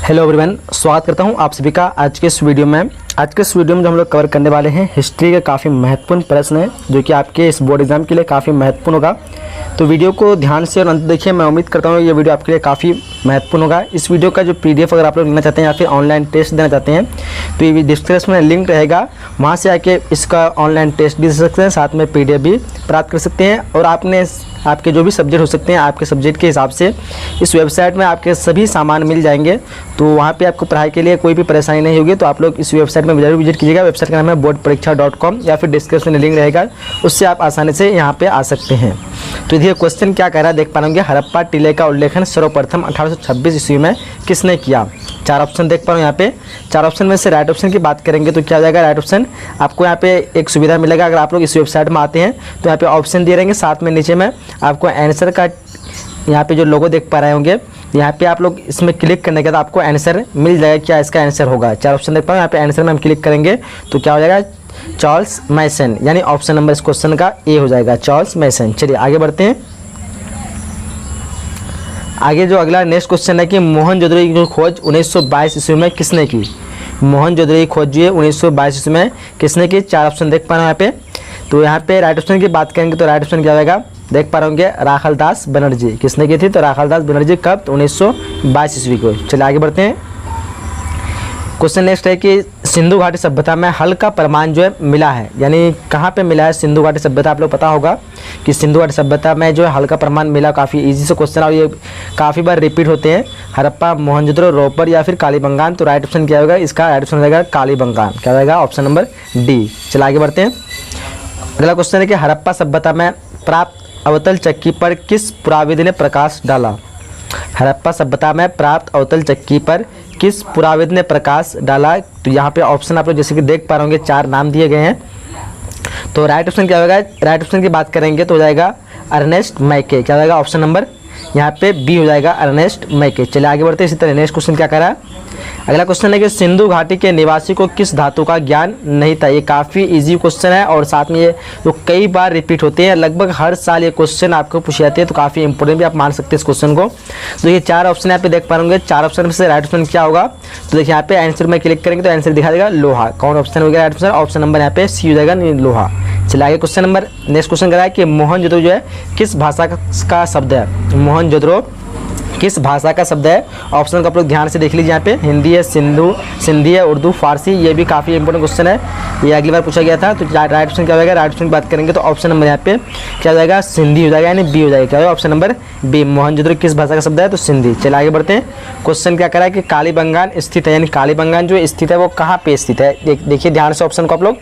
Hello everyone, स्वागत करता हूं आप सभी का आज के इस वीडियो में। आज के इस वीडियो में जो हम लोग कवर करने वाले हैं हिस्ट्री के काफ़ी महत्वपूर्ण प्रश्न है जो कि आपके इस बोर्ड एग्जाम के लिए काफ़ी महत्वपूर्ण होगा। तो वीडियो को ध्यान से और अंत देखिए। मैं उम्मीद करता हूँ ये वीडियो आपके लिए काफ़ी महत्वपूर्ण होगा। इस वीडियो का जो PDF अगर आप लोग लेना चाहते हैं या फिर ऑनलाइन टेस्ट देना चाहते हैं तो ये डिस्क्रिप्शन में लिंक रहेगा, वहाँ से आके इसका ऑनलाइन टेस्ट भी दे सकते हैं, साथ में PDF भी प्राप्त कर सकते हैं। और आपके जो भी सब्जेक्ट हो सकते हैं आपके सब्जेक्ट के हिसाब से इस वेबसाइट में आपके सभी सामान मिल जाएंगे। तो वहाँ पे आपको पढ़ाई के लिए कोई भी परेशानी नहीं होगी। तो आप लोग इस वेबसाइट में जरूर विजिट कीजिएगा। वेबसाइट का नाम है boardpariksha.com या फिर डिस्क्रिप्शन में लिंक रहेगा, उससे आप आसानी से यहाँ पे आ सकते हैं। तो देखिए क्वेश्चन क्या कह रहा है, देख पा रहे हड़प्पा टीले का उल्लेखन सर्वप्रथम 1826 ईस्वी में किसने किया। चार ऑप्शन देख पा रहे हो यहाँ पे। चार ऑप्शन में से राइट ऑप्शन की बात करेंगे तो क्या हो जाएगा राइट ऑप्शन। आपको यहाँ पे एक सुविधा मिलेगा, अगर आप लोग इस वेबसाइट में आते हैं तो यहाँ पे ऑप्शन दिए रहेंगे, साथ में नीचे में आपको आंसर का यहाँ पे जो लोगो देख पा रहे होंगे, यहाँ पे आप लोग इसमें क्लिक करने के बाद आपको आंसर मिल जाएगा, क्या इसका आंसर होगा। चार ऑप्शन देख पा रहे हो, यहाँ पे आंसर में हम क्लिक करेंगे तो क्या हो जाएगा चार्ल्स मैसन, यानी ऑप्शन नंबर इस क्वेश्चन का ए हो जाएगा, चार्ल्स मैसन। चलिए आगे बढ़ते हैं। आगे जो अगला नेक्स्ट क्वेश्चन है कि मोहनजोदड़ो की खोज 1922 ईस्वी में किसने की। मोहनजोदड़ो की खोज जो है 1922 ईस्वी में किसने की। चार ऑप्शन देख पा रहे हैं यहाँ पे। तो यहाँ पे राइट ऑप्शन की बात करेंगे तो राइट ऑप्शन क्या होगा, देख पा रहे होंगे राखालदास बनर्जी। किसने की थी, तो राखालदास बनर्जी। कब, तो 1922 ईस्वी को। चलिए आगे बढ़ते हैं। क्वेश्चन नेक्स्ट है कि सिंधु घाटी सभ्यता में हल का प्रमाण जो है मिला है, यानी कहाँ पे मिला है सिंधु घाटी सभ्यता। आप लोग पता होगा कि सिंधु घाटी सभ्यता में जो है हल का प्रमाण मिला। काफ़ी इजी से क्वेश्चन और ये काफ़ी बार रिपीट होते हैं। हड़प्पा, मोहनजोदड़ो, रोपर या फिर कालीबंगान। तो राइट ऑप्शन क्या होगा इसका, राइट ऑप्शन रहेगा कालीबंगान। क्या रहेगा ऑप्शन नंबर डी। चलिए आगे बढ़ते हैं। अगला क्वेश्चन है कि हड़प्पा सभ्यता में प्राप्त अवतल चक्की पर किस पुराविद ने प्रकाश डाला। हड़प्पा सभ्यता में प्राप्त अवतल चक्की पर किस पुराविद ने प्रकाश डाला। तो यहाँ पे ऑप्शन आप लोग जैसे कि देख पा रहे होंगे, चार नाम दिए गए हैं। तो राइट ऑप्शन क्या होगा, राइट ऑप्शन की बात करेंगे तो हो जाएगा अर्नेस्ट मैके। क्या होगा ऑप्शन नंबर यहाँ पे बी हो जाएगा, अर्नेस्ट मैके। चलिए आगे बढ़ते हैं। इसी तरह नेक्स्ट क्वेश्चन क्या कर रहा है। अगला क्वेश्चन है कि सिंधु घाटी के निवासी को किस धातु का ज्ञान नहीं था। ये काफ़ी इजी क्वेश्चन है और साथ में ये तो कई बार रिपीट होते हैं, लगभग हर साल ये क्वेश्चन आपको पूछे जाते हैं। तो काफ़ी इंपॉर्टेंट भी आप मान सकते हैं इस क्वेश्चन को। तो ये चार ऑप्शन यहाँ पे देख पा रहे चार ऑप्शन में से राइट ऑप्शन क्या होगा। तो देखिए यहाँ पे आंसर में क्लिक करेंगे तो आंसर दिखा देगा लोहा। कौन ऑप्शन हो गया राइट ऑप्शन, ऑप्शन नंबर यहाँ पे सी हो जाएगा, लोहा। चलिए आगे क्वेश्चन नंबर नेक्स्ट क्वेश्चन कराया कि मोहनजोदड़ो जो है किस भाषा का शब्द है। मोहनजोदड़ो किस भाषा का शब्द है। ऑप्शन को आप लोग ध्यान से देख लीजिए। यहाँ पे हिंदी है, सिंधी है, उर्दू, फारसी। ये भी काफ़ी इंपॉर्टेंट क्वेश्चन है, ये अगली बार पूछा गया था। तो राइट ऑप्शन क्या होगा, राइट ऑप्शन की बात करेंगे तो ऑप्शन नंबर यहाँ पे क्या हो जाएगा सिंधी हो जाएगा, यानी बी हो जाएगा। क्या होगा ऑप्शन नंबर बी। मोहनजोदड़ो किस भाषा का शब्द है, तो सिंधी। चलिए आगे बढ़ते हैं। क्वेश्चन क्या करा है कि कालीबंगान स्थित है, यानी कालीबंगान जो स्थित है वो कहाँ पे स्थित है। देखिए ध्यान से ऑप्शन को आप लोग,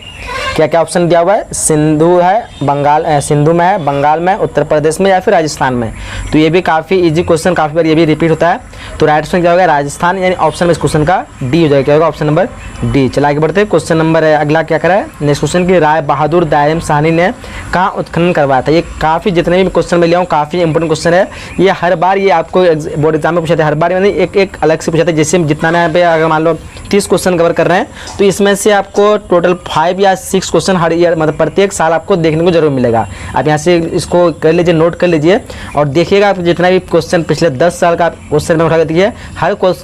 क्या क्या ऑप्शन दिया हुआ है। सिंधु है, बंगाल, सिंधु में है, बंगाल में, उत्तर प्रदेश में या फिर राजस्थान में। तो ये भी काफ़ी इजी क्वेश्चन, काफ़ी बार ये भी रिपीट होता है। तो राइट ऑप्शन क्या होगा राजस्थान, यानी ऑप्शन में इस क्वेश्चन का डी हो जाएगा। क्या होगा ऑप्शन नंबर डी। चला आगे बढ़ते हैं। क्वेश्चन नंबर अगला क्या करा है नेक्स्ट क्वेश्चन की राय बहादुर दायम साहनी ने कहाँ उत्खनन करवाया था। ये काफ़ी जितने भी क्वेश्चन में लिया हूँ काफ़ी इंपॉर्टेंट क्वेश्चन है। ये हर बार ये आपको बोर्ड एग्जाम में पूछा था, हर बार यानी एक अलग से पूछा था। जैसे जितना मैं यहाँ पे अगर मान लो 30 क्वेश्चन कवर कर रहे हैं तो इसमें से आपको टोटल 5 या 6 क्वेश्चन हर ईयर मतलब प्रत्येक साल आपको देखने को जरूर मिलेगा। आप यहाँ से इसको कर लीजिए, नोट कर लीजिए और देखिएगा आप जितना भी क्वेश्चन पिछले 10 साल का क्वेश्चन में उठा के देखिए,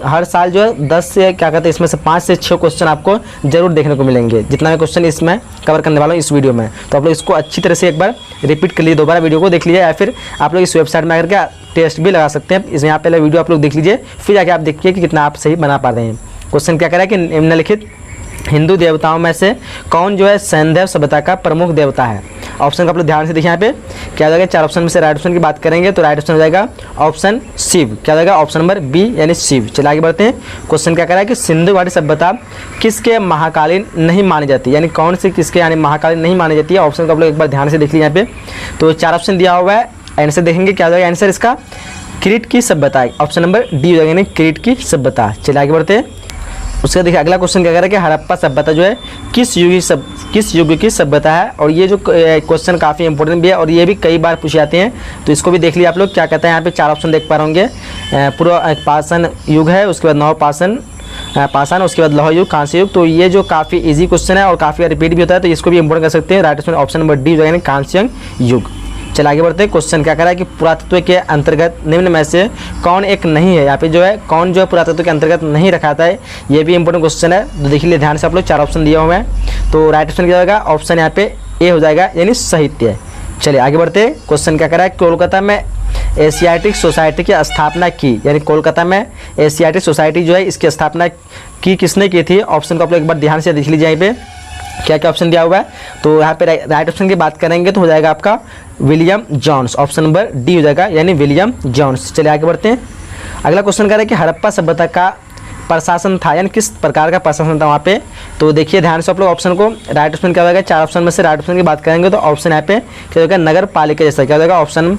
हर साल जो है 10 से क्या कहते हैं इसमें से 5 से 6 क्वेश्चन आपको जरूर देखने को मिलेंगे, जितना मैं क्वेश्चन इसमें कवर करने वाला हूँ इस वीडियो में। तो आप लोग इसको अच्छी तरह से एक बार रिपीट कर लीजिए, दोबारा वीडियो को देख लीजिए, या फिर आप लोग इस वेबसाइट में आकर के टेस्ट भी लगा सकते हैं। इसमें यहाँ पहले वीडियो आप लोग देख लीजिए, फिर जाके आप देखिए कि कितना आप सही बना पा रहे हैं। क्वेश्चन क्या करा है कि निम्नलिखित हिंदू देवताओं में से कौन जो है सैंधव सभ्यता का प्रमुख देवता है। ऑप्शन का आप लोग ध्यान से देखिए, यहाँ पे क्या हो जाएगा चार ऑप्शन में से राइट ऑप्शन की बात करेंगे तो राइट ऑप्शन हो जाएगा ऑप्शन शिव। क्या हो जाएगा ऑप्शन नंबर बी, यानी शिव। चलिए आगे बढ़ते हैं। क्वेश्चन क्या कह रहा है कि सिंधु घाटी सभ्यता किसके महाकालीन नहीं मानी जाती, यानी कौन से किसके यानी महाकालीन नहीं मानी जाती है। ऑप्शन को आप लोग एक बार ध्यान से देख लीजिए। यहाँ पे तो चार ऑप्शन दिया हुआ है, आंसर देखेंगे क्या हो जाएगा आंसर इसका क्रीट की सभ्यता। ऑप्शन नंबर डी हो जाएगा, यानी क्रीट की सभ्यता। चलिए आगे बढ़ते हैं। उसका देखिए अगला क्वेश्चन क्या कह रहा है कि हड़प्पा सभ्यता जो है किस युग की सभ्यता है। और ये जो क्वेश्चन काफ़ी इंपॉर्टेंट भी है और ये भी कई बार पूछे जाते हैं, तो इसको भी देख लिया आप लोग। क्या कहते हैं यहाँ पे चार ऑप्शन देख पा रहे होंगे। पूर्व पाषाण युग है, उसके बाद नव पाषाण, उसके बाद लौह युग, कांस्य युग। तो ये जो काफ़ी इजी क्वेश्चन है और काफ़ी रिपीट भी होता है, तो इसको भी इंपॉर्टेंट कर सकते हैं। राइट ऑप्शन नंबर डी हो जाएगा, कांस्य युग। चलिए आगे बढ़ते हैं। क्वेश्चन क्या कह रहा है कि पुरातत्व के अंतर्गत निम्न में से कौन एक नहीं है। यहाँ पे जो है कौन जो है पुरातत्व के अंतर्गत नहीं रखा था, ये भी इंपॉर्टेंट क्वेश्चन है। तो देखिए ध्यान से आप लोग 4 ऑप्शन दिए हुए हैं। तो राइट ऑप्शन क्या होगा, ऑप्शन यहाँ पे ए हो जाएगा, यानी साहित्य। चलिए आगे बढ़ते हैं। क्वेश्चन क्या कर रहा है, कोलकाता में एशियाटिक सोसाइटी की स्थापना की, यानी कोलकाता में एशियाटिक सोसाइटी जो है इसकी स्थापना की किसने की थी। ऑप्शन को आप लोग एक बार ध्यान से देख लीजिए, यहाँ पे क्या क्या ऑप्शन दिया हुआ है। तो यहाँ पे राइट ऑप्शन की बात करेंगे तो हो जाएगा आपका William Jones, option number D हो जाएगा, यानी विलियम जॉन्स। चलिए आगे बढ़ते हैं। अगला क्वेश्चन कह रहा है कि हड़प्पा सभ्यता का प्रशासन था, यानी किस प्रकार का प्रशासन था वहाँ पे। तो देखिए ध्यान से आप लोग ऑप्शन को, राइट ऑप्शन क्या होगा, 4 ऑप्शन में से राइट ऑप्शन की बात करेंगे तो ऑप्शन यहाँ पे क्या होगा, नगर पालिका जैसा। क्या होगा, ऑप्शन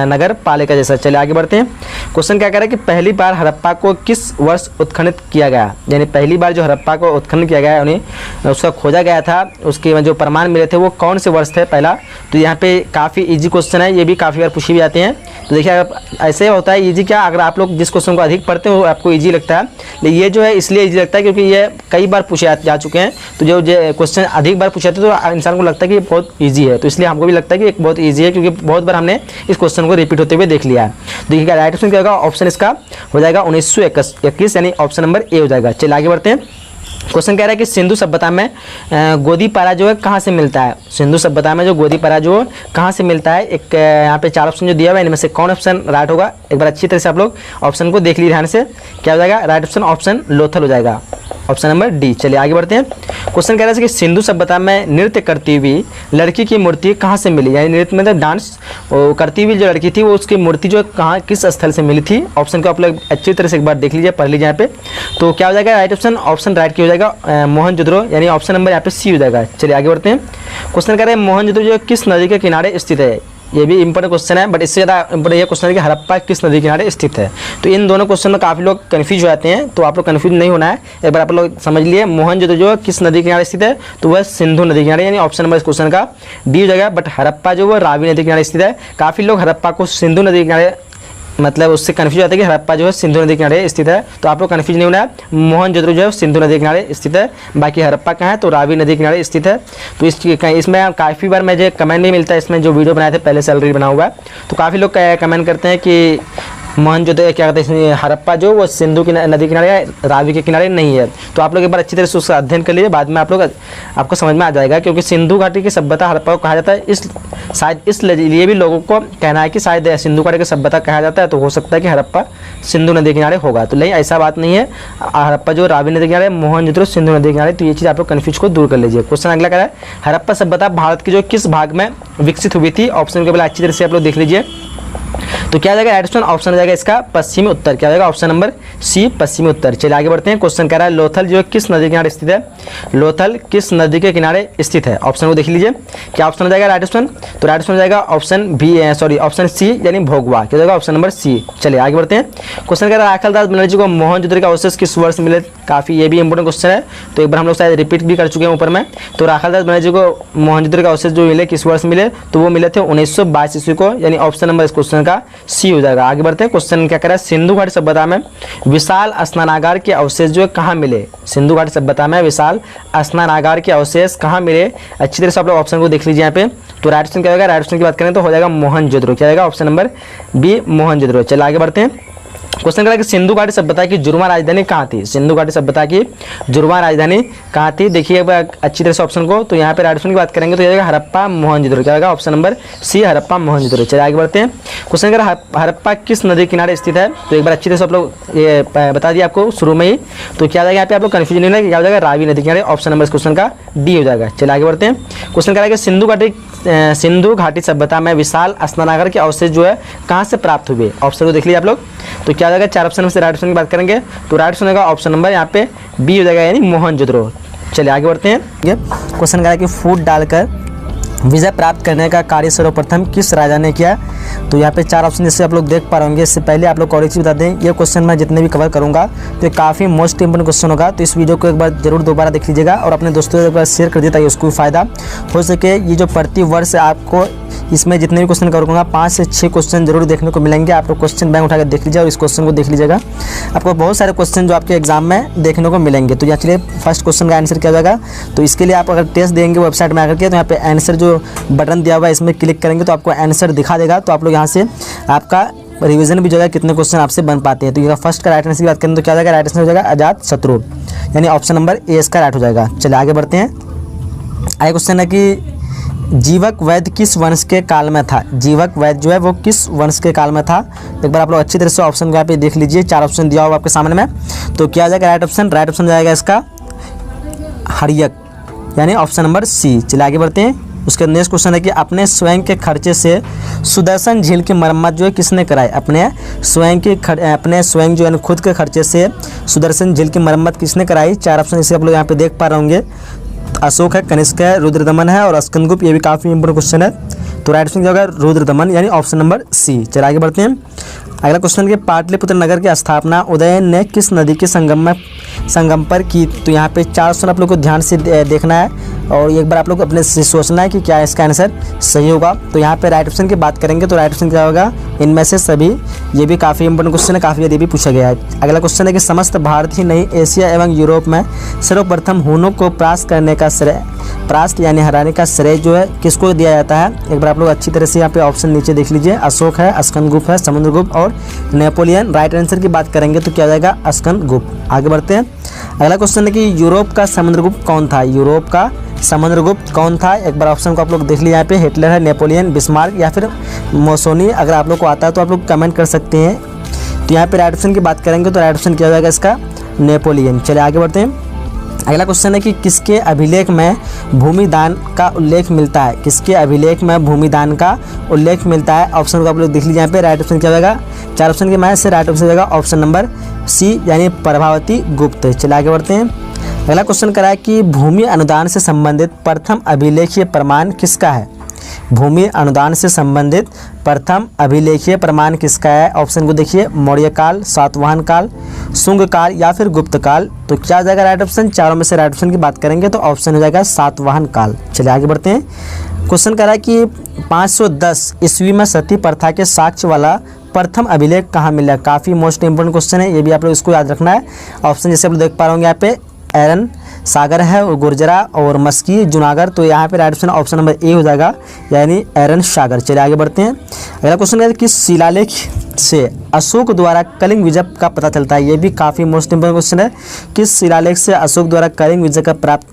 नगर पालिका जैसा। चलिए आगे बढ़ते हैं। क्वेश्चन क्या कह रहा है कि पहली बार हड़प्पा को किस वर्ष उत्खनन किया गया, यानी पहली बार जो हड़प्पा को उत्खनन किया गया उन्हें उसका खोजा गया था, उसके जो प्रमाण मिले थे वो कौन से वर्ष थे पहला। तो यहाँ पे काफ़ी ईजी क्वेश्चन है, ये भी काफ़ी बार पूछे भी जाते हैं। तो देखिए ऐसे होता है ईजी क्या, अगर आप लोग जिस क्वेश्चन को अधिक पढ़ते हो वो आपको ईजी लगता है, लेकिन ये जो है इसलिए ईजी लगता है क्योंकि ये कई बार पूछे जा चुके हैं। तो जो क्वेश्चन अधिक बार पूछे जाते हैं तो इंसान को लगता है कि ये बहुत ईजी है, तो इसलिए हमको भी लगता है कि एक बहुत ईजी है, क्योंकि बहुत बार हमने इस क्वेश्चन को रिपीट होते हुए देख लिया है। देखिएगा राइट ऑप्शन क्या होगा, ऑप्शन इसका हो जाएगा 1921, यानी ऑप्शन नंबर ए हो जाएगा। चलिए आगे बढ़ते हैं। क्वेश्चन कह रहा है कि सिंधु सभ्यता में गोदीपारा जो है कहाँ से मिलता है। सिंधु सभ्यता में जो गोदीपारा जो कहाँ से मिलता है, एक यहाँ पे 4 ऑप्शन जो दिया हुआ है इनमें से कौन ऑप्शन राइट होगा, एक बार अच्छी तरह से आप लोग ऑप्शन को देख लीजिए ध्यान से। क्या हो जाएगा, राइट ऑप्शन ऑप्शन लोथल हो जाएगा, ऑप्शन नंबर डी। चलिए आगे बढ़ते हैं। क्वेश्चन कह रहा है कि सिंधु सभ्यता में नृत्य करती हुई लड़की की मूर्ति कहाँ से मिली, यानी नृत्य मतलब डांस करती हुई जो लड़की थी वो उसकी मूर्ति जो कहाँ किस स्थल से मिली थी। ऑप्शन को आप लोग अच्छी तरह से एक बार देख लीजिए, पढ़ लीजिए यहाँ पे। तो क्या हो जाएगा, राइट ऑप्शन ऑप्शन राइट की हो जाएगा मोहनजोदड़ो, यानी ऑप्शन नंबर यहाँ पे सी हो जाएगा। चलिए आगे बढ़ते हैं। क्वेश्चन कह रहे हैं मोहनजोदड़ो जो किस नदी के किनारे स्थित है। ये भी इंपॉर्टेंट क्वेश्चन है, बट इससे ज़्यादा इंपॉर्टेंट ये क्वेश्चन है कि हड़प्पा किस नदी के किनारे स्थित है। तो इन दोनों क्वेश्चन में काफ़ी लोग कन्फ्यूज हो जाते हैं, तो आप लोग कन्फ्यूज नहीं होना है, एक बार आप लोग समझ लिए। मोहनजोदड़ो जो किस नदी के किनारे स्थित है, तो वह सिंधु नदी के किनारे, यानी ऑप्शन नंबर इस क्वेश्चन का डी हो जाएगा। बट हड़प्पा जो वो रावी नदी के किनारे स्थित है। काफ़ी लोग हड़प्पा को सिंधु नदी के किनारे मतलब उससे कन्फ्यूज हो जाता है कि हड़प्पा जो है सिंधु नदी के किनारे स्थित है। तो आप लोग कन्फ्यूज नहीं होना है, मोहनजोदड़ो जो है सिंधु नदी के किनारे स्थित है, बाकी हड़प्पा कहाँ है तो रावी नदी के किनारे स्थित है। तो इसमें काफ़ी बार मुझे कमेंट भी मिलता है, इसमें जो वीडियो बनाए थे पहले से ऑलरेडी बना हुआ है। तो काफ़ी लोग कमेंट करते हैं कि मोहनजोदड़ो क्या कहते हैं, हड़प्पा जो वो सिंधु की नदी किनारे या रावी के किनारे नहीं है। तो आप लोग एक बार अच्छी तरह से उसका अध्ययन कर लीजिए, बाद में आपको समझ में आ जाएगा। क्योंकि सिंधु घाटी की सभ्यता हड़प्पा को कहा जाता है, शायद इसलिए भी लोगों को कहना है कि शायद सिंधु घाटी की सभ्यता कहा जाता है, तो हो सकता है कि हड़प्पा सिंधु नदी के किनारे होगा। तो नहीं, ऐसा बात नहीं है। हड़प्पा जो रावी नदी के किनारे, मोहनजोदड़ो सिंधु नदी के किनारे। तो ये चीज़ आप लोग कन्फ्यूज को दूर कर लीजिए। क्वेश्चन अगला कह रहा है हड़प्पा सभ्यता भारत की जो किस भाग में विकसित हुई थी। ऑप्शन के पहले अच्छी तरह से आप लोग देख लीजिए। तो क्या जाएगा, राइट ऑप्शन ऑप्शन हो जाएगा इसका पश्चिमी उत्तर। क्या जाएगा, ऑप्शन नंबर सी पश्चिमी उत्तर। चलिए आगे बढ़ते हैं। क्वेश्चन कह रहा है लोथल जो किस नदी के किनारे स्थित है। लोथल किस नदी के किनारे स्थित है, ऑप्शन को देख लीजिए। क्या ऑप्शन हो जाएगा राइट ऑप्शन, तो राइट ऑप्शन हो जाएगा option B, sorry option C, यानी भोगवा। क्या जाएगा, ऑप्शन नंबर सी। चलिए आगे बढ़ते हैं। क्वेश्चन कह रहा है राखालदास बनर्जी को मोहनजोदड़ो का अवशेष किस वर्ष मिले। काफ़ी ये भी इंपॉर्टेंट क्वेश्चन है, तो एक बार हम लोग शायद रिपीट भी कर चुके हैं ऊपर में। तो राखालदास बनर्जी को मोहनजोदड़ो का अवशेष जो मिले किस वर्ष मिले, तो वो मिले थे 1922 ईस्वी को, यानी ऑप्शन नंबर इस क्वेश्चन का सी हो जाएगा। आगे बढ़ते हैं। क्वेश्चन क्या कह रहा है सिंधु घाटी सभ्यता में विशाल स्नानागार के अवशेष जो है कहाँ मिले। सिंधु घाटी सभ्यता में विशाल स्नानागार के अवशेष कहाँ मिले। अच्छी तरह से आप लोग ऑप्शन को देख लीजिए यहाँ पे। तो राइट ऑप्शन क्या होगा, राइट ऑप्शन की बात करें तो हो जाएगा मोहनजोदड़ो। क्या जाएगा, ऑप्शन नंबर बी मोहनजोदड़ो। चलिए आगे बढ़ते हैं। क्वेश्चन करा कि सिंधु घाटी सभ्यता की जुर्मा राजधानी कहाँ थी। सिंधु घाटी सभ्यता की जुर्मा राजधानी कहाँ थी, देखिए अच्छी तरह से ऑप्शन को। तो यहाँ पे राइट ऑप्शन की बात करेंगे तो जाएगा हड़प्पा मोहनजोदड़ो। क्या होगा, option number C Harappa Mohenjodaro. चलिए आगे बढ़ते हैं। क्वेश्चन करा हड़प्पा किस नदी किनारे स्थित है। तो एक बार अच्छी तरह से आप लोग ये बता दिया आपको शुरू में ही। तो क्या जाएगा यहाँ पे आप लोग कन्फ्यूजन नहीं है, क्या हो जाएगा रावी नदी किनारे, ऑप्शन नंबर इस क्वेश्चन का डी हो जाएगा। चलिए आगे बढ़ते हैं। क्वेश्चन करा कि सिंधु घाटी सभ्यता में विशाल स्नानागार के अवशेष जो है कहाँ से प्राप्त हुए। ऑप्शन को देख लीजिए आप लोग। तो क्या हो जाएगा, 4 ऑप्शन में से राइट ऑप्शन की बात करेंगे तो राइट ऑप्शन होगा ऑप्शन नंबर यहाँ पे बी हो जाएगा, यानी मोहनजोदड़ो। चलिए आगे बढ़ते हैं। क्वेश्चन कह रहा है कि फूट डालकर विजय प्राप्त करने का कार्य सर्वप्रथम किस राजा ने किया। तो यहाँ पे 4 ऑप्शन जैसे आप लोग देख पा रहे होंगे। इससे पहले आप लोग को और एक चीज़ बता दें, ये क्वेश्चन मैं जितने भी कवर करूँगा तो ये काफ़ी मोस्ट इंपोर्टेंट क्वेश्चन होगा। तो इस वीडियो को एक बार जरूर दोबारा देख लीजिएगा और अपने दोस्तों को एक बार शेयर कर दिए ताकि उसको भी फायदा हो सके। ये जो प्रति वर्ष आपको इसमें जितने भी क्वेश्चन कवर करूँगा 5 से 6 क्वेश्चन जरूर देखने को मिलेंगे। आप लोग क्वेश्चन बैंक उठाकर देख लीजिए और इस क्वेश्चन को देख लीजिएगा। आपको बहुत सारे क्वेश्चन जो आपके एग्जाम में देखने को मिलेंगे। तो यहाँ चलिए फर्स्ट क्वेश्चन का आंसर क्या हो जाएगा। तो इसके लिए आप अगर टेस्ट देंगे वेबसाइट में आकर के तो यहाँ पे आंसर जो जो बटन दिया हुआ है इसमें क्लिक करेंगे तो आपको आंसर दिखा देगा। तो आप लोग यहाँ से आपका रिवीजन भी जो है कितने क्वेश्चन आपसे बन पाते हैं। तो ये फर्स्ट का राइट आंसर की बात करें तो क्या हो जाएगा, राइट आंसर हो जाएगा अजात शत्रु, यानी ऑप्शन नंबर ए इसका राइट हो जाएगा। चलिए आगे बढ़ते हैं। आगे क्वेश्चन है कि जीवक वैद्य किस वंश के काल में था। जीवक वैद्य जो है वो किस वंश के काल में था। एक बार आप लोग अच्छी तरह से ऑप्शन को यहाँ पे देख लीजिए, 4 ऑप्शन दिया हुआ आपके सामने में। तो क्या आ जाएगा राइट ऑप्शन, राइट ऑप्शन जाएगा इसका हर्यक, यानी ऑप्शन नंबर सी। चलिए आगे बढ़ते हैं। उसके नेक्स्ट क्वेश्चन है कि अपने स्वयं के खर्चे से सुदर्शन झील की मरम्मत जो है किसने कराई। अपने स्वयं जो है खुद के खर्चे से सुदर्शन झील की मरम्मत किसने कराई। 4 ऑप्शन इसे आप लोग यहाँ पे देख पा रहे होंगे। अशोक है, कनिष्क है, रुद्रदमन है और स्कंदगुप्त। ये भी काफ़ी इंपोर्टेंट क्वेश्चन है। तो राइट आंसर होगा रुद्रदमन, यानी ऑप्शन नंबर सी। चलिए आगे बढ़ते हैं। अगला क्वेश्चन के पाटलिपुत्र नगर की स्थापना उदयन ने किस नदी के संगम पर की। तो यहाँ पे 4 ऑप्शन आप लोग को ध्यान से देखना है और एक बार आप लोग अपने से सोचना है कि क्या इसका आंसर सही होगा। तो यहाँ पे राइट ऑप्शन की बात करेंगे तो राइट ऑप्शन क्या होगा, इनमें से सभी। ये भी काफ़ी इंपोर्टेंट क्वेश्चन है, काफ़ी ये भी पूछा गया है। अगला क्वेश्चन है कि समस्त भारत ही नहीं एशिया एवं यूरोप में सर्वप्रथम हुनों को परास्त करने का श्रेय, परास्त यानी हराने का श्रेय जो है किसको दिया जाता है। एक बार आप लोग अच्छी तरह से यहाँ पे ऑप्शन नीचे देख लीजिए। अशोक है, स्कंदगुप्त है, समुद्रगुप्त और नेपोलियन। राइट आंसर की बात करेंगे तो क्या हो जाएगा, स्कंदगुप्त। आगे बढ़ते हैं। अगला क्वेश्चन है कि यूरोप का समुद्रगुप्त कौन था। यूरोप का समुद्रगुप्त कौन था। एक बार ऑप्शन को आप लोग देख लीजिए यहाँ पे, हिटलर है, नेपोलियन, बिस्मार्क या फिर मोसोनी। अगर आप लोग को आता है तो आप लोग कमेंट कर सकते हैं। तो यहाँ पे राइट ऑप्शन की बात करेंगे तो राइट ऑप्शन क्या हो जाएगा इसका, नेपोलियन। चलिए आगे बढ़ते हैं। अगला क्वेश्चन है कि किसके अभिलेख में भूमिदान का उल्लेख मिलता है। किसके अभिलेख में भूमिदान का उल्लेख मिलता है। ऑप्शन को आप लोग देख लीजिए यहाँ पे, राइट ऑप्शन क्या होगा, 4 ऑप्शन के में से राइट ऑप्शन होगा ऑप्शन नंबर सी, यानी प्रभावती गुप्त। चलिए आगे बढ़ते हैं। अगला क्वेश्चन करा है कि भूमि अनुदान से संबंधित प्रथम अभिलेखीय प्रमाण किसका है। भूमि अनुदान से संबंधित प्रथम अभिलेखीय प्रमाण किसका है। ऑप्शन को देखिए, मौर्य काल, सातवाहन काल, शुंग काल या फिर गुप्त काल। तो क्या हो जाएगा राइट ऑप्शन, चारों में से राइट ऑप्शन की बात करेंगे तो ऑप्शन हो जाएगा सातवाहन काल। चलिए आगे बढ़ते हैं। क्वेश्चन करा है कि 510 ईस्वी में सती प्रथा के साक्ष्य वाला प्रथम अभिलेख कहाँ मिला। काफ़ी मोस्ट इंपोर्टेंट क्वेश्चन है, ये भी आप लोग इसको याद रखना है। ऑप्शन जैसे आप लोग देख पा रहे होंगे यहाँ पे, एरन सागर है, गुर्जरा और मस्की, जूनागढ़। तो यहाँ पे राइट ऑप्शन नंबर ए हो जाएगा, यानी एरन सागर। चलिए आगे बढ़ते हैं। अगला क्वेश्चन है किस शिलालेख से अशोक द्वारा कलिंग विजय का पता चलता है। ये भी काफ़ी मोस्ट इंपोर्टेंट क्वेश्चन है। किस शिलालेख से अशोक द्वारा कलिंग विजय का प्राप्त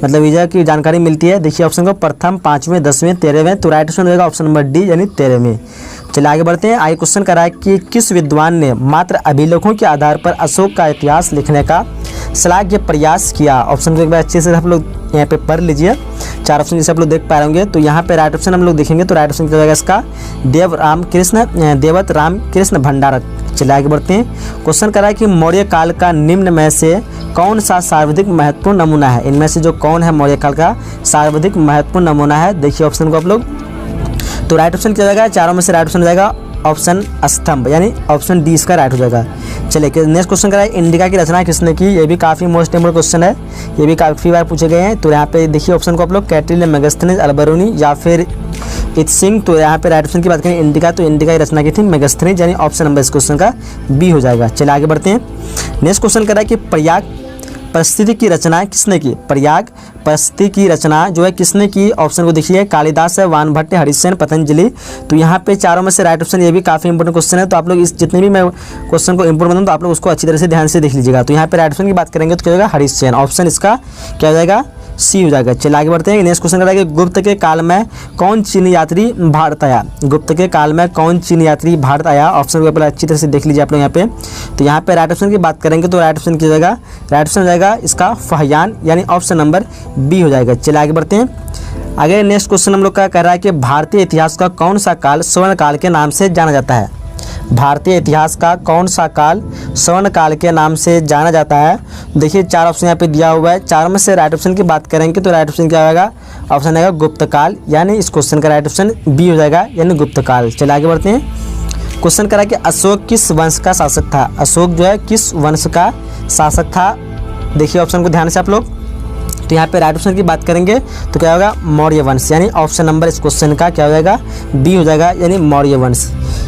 विजय की जानकारी मिलती है। देखिए ऑप्शन को, प्रथम, 5वें, 10वें, 13वें। तो राइट ऑप्शन होगा ऑप्शन नंबर डी, यानी 13वें। चलिए आगे बढ़ते हैं। आगे क्वेश्चन करा है कि किस विद्वान ने मात्र अभिलेखों के आधार पर अशोक का इतिहास लिखने का श्लाघ्य प्रयास किया। ऑप्शन को एक बार अच्छे से आप लोग यहाँ पे पढ़ लीजिए। 4 ऑप्शन जैसे आप लोग देख पा रहे होंगे। तो यहाँ पे राइट ऑप्शन हम लोग देखेंगे तो राइट ऑप्शन क्या होगा इसका, देवत राम कृष्ण भंडारक। चलिए आगे बढ़ते हैं। क्वेश्चन करा है कि मौर्य काल का निम्न में से कौन सा सर्वाधिक महत्वपूर्ण नमूना है। इनमें से जो कौन है मौर्य काल का सर्वाधिक महत्वपूर्ण नमूना है। देखिए ऑप्शन को आप लोग, तो राइट ऑप्शन क्या हो जाएगा, चारों में से राइट ऑप्शन हो जाएगा ऑप्शन स्तंभ, यानी ऑप्शन डी इसका राइट हो जाएगा। चलिए नेक्स्ट क्वेश्चन करा है, इंडिका की रचना किसने की। ये भी काफ़ी मोस्ट इंपोर्टेंट क्वेश्चन है, ये भी काफ़ी बार पूछे गए हैं। तो यहाँ पे देखिए ऑप्शन को आप लोग, कैटिल, मेगास्थनीज, अल्बरूनी या फिर इत्सिंग। तो यहाँ पे राइट ऑप्शन की बात करें इंडिका, तो इंडिका की रचना की थी मेगास्थनीज, यानी ऑप्शन नंबर इस क्वेश्चन का बी हो जाएगा। चलिए आगे बढ़ते हैं। नेक्स्ट क्वेश्चन करा है कि प्रयाग परिस्थिति की रचना किसने की। प्रयाग परिस्थिति की रचना जो है किसने की। ऑप्शन को देखिए, कालिदास है, वानभट्ट, हरिसेन, पतंजलि। तो यहाँ पे चारों में से राइट ऑप्शन, ये भी काफ़ी इंपोर्टेंट क्वेश्चन है। तो आप लोग इस जितने भी मैं क्वेश्चन को इंपोर्टेंट बताऊँ तो आप लोग उसको अच्छी तरह से ध्यान से देख लीजिएगा। तो यहाँ पे राइट ऑप्शन की बात करेंगे तो क्या होगा, हरिसेन। ऑप्शन इसका क्या हो जाएगा, सी हो जाएगा। चलिए आगे बढ़ते हैं। नेक्स्ट क्वेश्चन करा कि गुप्त के काल में कौन चीनी यात्री भारत आया। गुप्त के काल में कौन चीनी यात्री भारत आया। ऑप्शन को पहले अच्छी तरह से देख लीजिए आप लोग यहाँ पे। तो यहाँ पे राइट ऑप्शन की बात करेंगे तो राइट ऑप्शन क्या हो जाएगा, राइट ऑप्शन हो जाएगा इसका फहियान, यानी ऑप्शन नंबर बी हो जाएगा। चलिए आगे बढ़ते हैं। आगे नेक्स्ट क्वेश्चन हम लोग का कह रहा है कि भारतीय इतिहास का कौन सा काल स्वर्ण काल के नाम से जाना जाता है। भारतीय इतिहास का कौन सा काल स्वर्ण काल के नाम से जाना जाता है। देखिए 4 ऑप्शन यहाँ पे दिया हुआ है। 4 में से राइट ऑप्शन की बात करेंगे तो राइट ऑप्शन क्या होगा, ऑप्शन आएगा गुप्त काल, यानी इस क्वेश्चन का राइट ऑप्शन बी हो जाएगा, यानी गुप्त काल। चलिए आगे बढ़ते हैं। क्वेश्चन करा कि अशोक किस वंश का शासक था। अशोक जो है किस वंश का शासक था। देखिए ऑप्शन को ध्यान से आप लोग। तो तो यहाँ पे राइट ऑप्शन की बात करेंगे तो क्या होगा, मौर्य वंश, यानी ऑप्शन नंबर इस क्वेश्चन का क्या हो जाएगा, बी हो जाएगा, यानी मौर्य वंश।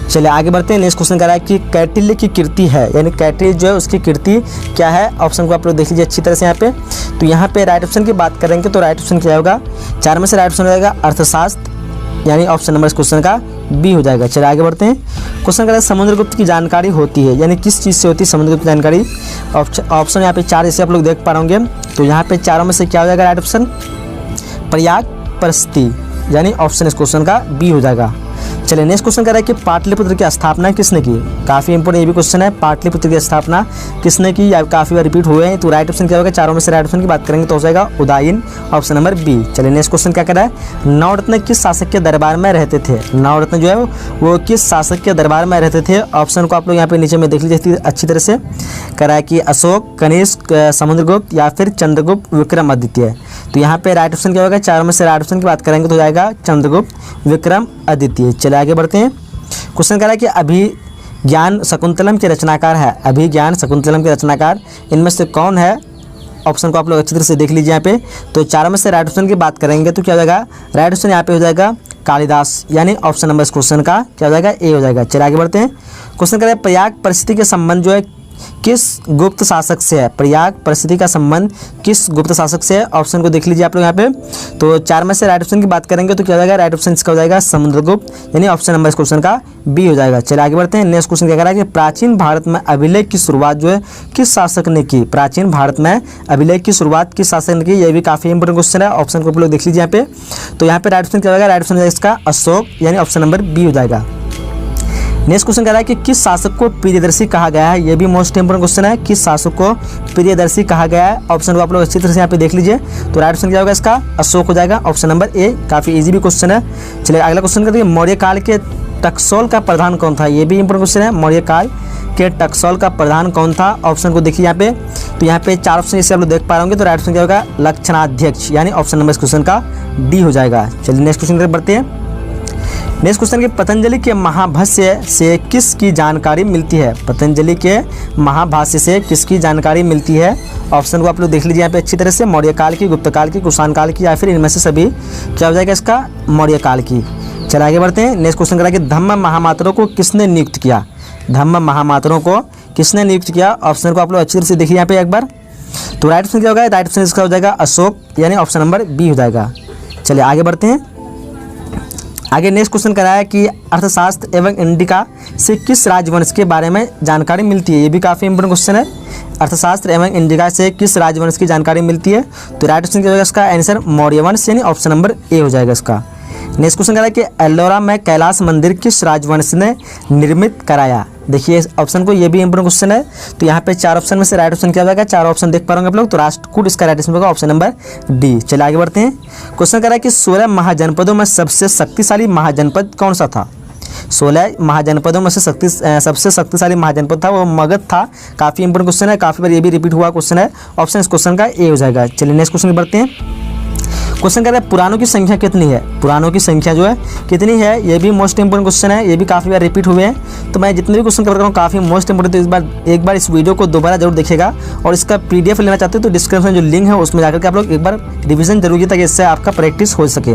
चलिए आगे बढ़ते हैं। नेक्स्ट क्वेश्चन कह रहा है कि कौटिल्य की कीर्ति है, यानी कौटिल्य जो है उसकी कीर्ति क्या है। ऑप्शन को आप लोग देख लीजिए अच्छी तरह से यहाँ पे। तो यहाँ पे राइट ऑप्शन की बात करेंगे तो राइट ऑप्शन क्या होगा, 4 में से राइट ऑप्शन हो जाएगा अर्थशास्त्र, यानी ऑप्शन नंबर इस क्वेश्चन का बी हो जाएगा। चलिए आगे बढ़ते हैं। क्वेश्चन कह रहा है समुद्रगुप्त की जानकारी होती है, यानी किस चीज़ से होती है समुद्रगुप्त की जानकारी। ऑप्शन यहाँ पे 4 जैसे आप लोग देख पा रहे होंगे। तो यहाँ पे चारों में से क्या हो जाएगा राइट ऑप्शन, प्रयाग परिस्थिति, यानी ऑप्शन इस क्वेश्चन का बी हो जाएगा। चलिए नेक्स्ट क्वेश्चन कह रहा है कि पाटलिपुत्र की स्थापना किसने की। काफ़ी इंपॉर्टेंट ये भी क्वेश्चन है, पाटलिपुत्र की स्थापना किसने की, या काफ़ी बार रिपीट हुए हैं। तो राइट ऑप्शन क्या होगा, चारों में से राइट ऑप्शन की बात करेंगे तो हो जाएगा उदयन, ऑप्शन नंबर बी। चलिए नेक्स्ट क्वेश्चन क्या कह रहा है, नवरत्न किस शासक के दरबार में रहते थे। नवरत्न जो है वो किस शासक के दरबार में रहते थे। ऑप्शन को आप लोग यहाँ पे नीचे में देख लीजिए अच्छी तरह से। कह रहा है कि अशोक, कनिष्क, समुद्रगुप्त या फिर चंद्रगुप्त, विक्रमादित्य। तो यहाँ पे राइट ऑप्शन क्या होगा, चारों में से राइट ऑप्शन की बात करेंगे तो हो जाएगा चंद्रगुप्त, विक्रमादित्य। चलिए आगे बढ़ते हैं। क्वेश्चन कह रहा है कि अभिज्ञान शकुंतलम के रचनाकार है। अभिज्ञान शकुंतलम के रचनाकार इनमें से कौन है। ऑप्शन को आप लोग अच्छी तरह से देख लीजिए यहाँ पे। तो चारों में से राइट ऑप्शन की बात करेंगे तो क्या हो जाएगा, राइट ऑप्शन यहाँ पे हो जाएगा कालिदास, यानी ऑप्शन नंबर इस क्वेश्चन का क्या हो जाएगा, ए हो जाएगा। चलिए आगे बढ़ते हैं। क्वेश्चन कह रहा है प्रयाग परिस्थिति के संबंध जो है किस गुप्त शासक से है। प्रयाग परिस्थिति का संबंध किस गुप्त शासक से है। ऑप्शन को देख लीजिए आप लोग यहाँ पे। तो 4 में से राइट ऑप्शन की बात करेंगे तो क्या हो जाएगा, राइट ऑप्शन इसका हो जाएगा समुद्रगुप्त, यानी ऑप्शन नंबर इस क्वेश्चन का बी हो जाएगा। चलिए आगे बढ़ते हैं। नेक्स्ट क्वेश्चन क्या कह रहा है कि प्राचीन भारत में अभिलेख की शुरुआत जो है किस शासक ने की। प्राचीन भारत में अभिलेख की शुरुआत किस शासक ने की, यह भी काफी इंपोर्टेंट क्वेश्चन है। ऑप्शन को आप लोग देख लीजिए यहाँ पे। तो यहाँ पे राइट ऑप्शन क्या होगा, राइट ऑप्शन इसका अशोक, यानी ऑप्शन नंबर बी हो जाएगा। नेक्स्ट क्वेश्चन कह रहा है कि किस शासक को प्रियदर्शी कहा गया है। यह भी मोस्ट इंपोर्टेंट क्वेश्चन है, किस शासक को प्रियदर्शी कहा गया है। ऑप्शन को आप लोग अच्छी तरह से यहाँ पे देख लीजिए। तो राइट ऑप्शन क्या होगा इसका, अशोक हो जाएगा, ऑप्शन नंबर ए। काफी इजी भी क्वेश्चन है। चलिए अगला क्वेश्चन करते हैं, मौर्य काल के टकसोल का प्रधान कौन था। ये भी इंपोर्टेंट क्वेश्चन है, मौर्य काल के टकसोल का प्रधान कौन था। ऑप्शन को देखिए यहाँ पे। तो यहाँ पे 4 ऑप्शन जैसे आप लोग देख पा रहे होंगे। तो राइट ऑप्शन क्या होगा, लक्षणाध्यक्ष, यानी ऑप्शन नंबर इस क्वेश्चन का डी हो जाएगा। चलिए नेक्स्ट क्वेश्चन की तरफ बढ़ते हैं। नेक्स्ट क्वेश्चन कि पतंजलि के महाभाष्य से किसकी जानकारी मिलती है। पतंजलि के महाभाष्य से किसकी जानकारी मिलती है। ऑप्शन को आप लोग देख लीजिए यहाँ पे अच्छी तरह से। मौर्य काल की, गुप्त काल की, कुषाण काल की, या फिर इनमें से सभी क्या हो जाएगा इसका, मौर्य काल की। चलिए आगे बढ़ते हैं। नेक्स्ट क्वेश्चन करा कि धम्म महामात्रों को किसने नियुक्त किया। धम्म महामात्रों को किसने नियुक्त किया। ऑप्शन को आप लोग अच्छी तरह से देखिए यहाँ पे एक बार। तो राइट ऑप्शन क्या होगा, राइट ऑप्शन इसका हो जाएगा अशोक, यानी ऑप्शन नंबर बी हो जाएगा। चलिए आगे बढ़ते हैं। आगे नेक्स्ट क्वेश्चन करा है कि अर्थशास्त्र एवं इंडिका से किस राजवंश के बारे में जानकारी मिलती है। ये भी काफ़ी इंपोर्टेंट क्वेश्चन है। अर्थशास्त्र एवं इंडिका से किस राजवंश की जानकारी मिलती है। तो राइट ऑप्शन क्या होगा इसका आंसर, मौर्य वंश, यानी ऑप्शन नंबर ए हो जाएगा इसका। नेक्स्ट क्वेश्चन कह रहा है कि एल्लोरा में कैलाश मंदिर किस राजवंश ने निर्मित कराया। देखिए ऑप्शन को, ये भी इंपोर्टेंट क्वेश्चन है। तो यहाँ पे 4 ऑप्शन में से राइट ऑप्शन क्या हो जाएगा, 4 ऑप्शन देख पा रहे होंगे आप लोग। तो राष्ट्रकूट इसका राइट ऑप्शन होगा ऑप्शन नंबर डी। चलिए आगे बढ़ते हैं। क्वेश्चन कह रहा है कि 16 महाजनपदों में सबसे शक्तिशाली महाजनपद कौन सा था। 16 महाजनपदों में से सबसे शक्तिशाली महाजनपद था वो मगध था। काफ़ी इंपोर्टेंट क्वेश्चन है, काफ़ी बार ये भी रिपीट हुआ क्वेश्चन है। ऑप्शन इस क्वेश्चन का ए हो जाएगा। चलिए नेक्स्ट क्वेश्चन बढ़ते हैं। क्वेश्चन कह रहा है पुराणों की संख्या कितनी है। पुराणों की संख्या जो है कितनी है, ये भी मोस्ट इंपोर्टेंट क्वेश्चन है। ये भी काफ़ी बार रिपीट हुए हैं। तो मैं जितने भी क्वेश्चन कर रहा हूँ काफ़ी मोस्ट इंपोर्टेंट, तो एक बार इस वीडियो को दोबारा जरूर देखिएगा। और इसका PDF लेना चाहते हो तो डिस्क्रिप्शन में जो लिंक है उसमें जाकर के आप लोग एक बार रिविजन जरूर कीजिए, ताकि इससे आपका प्रैक्टिस हो सके।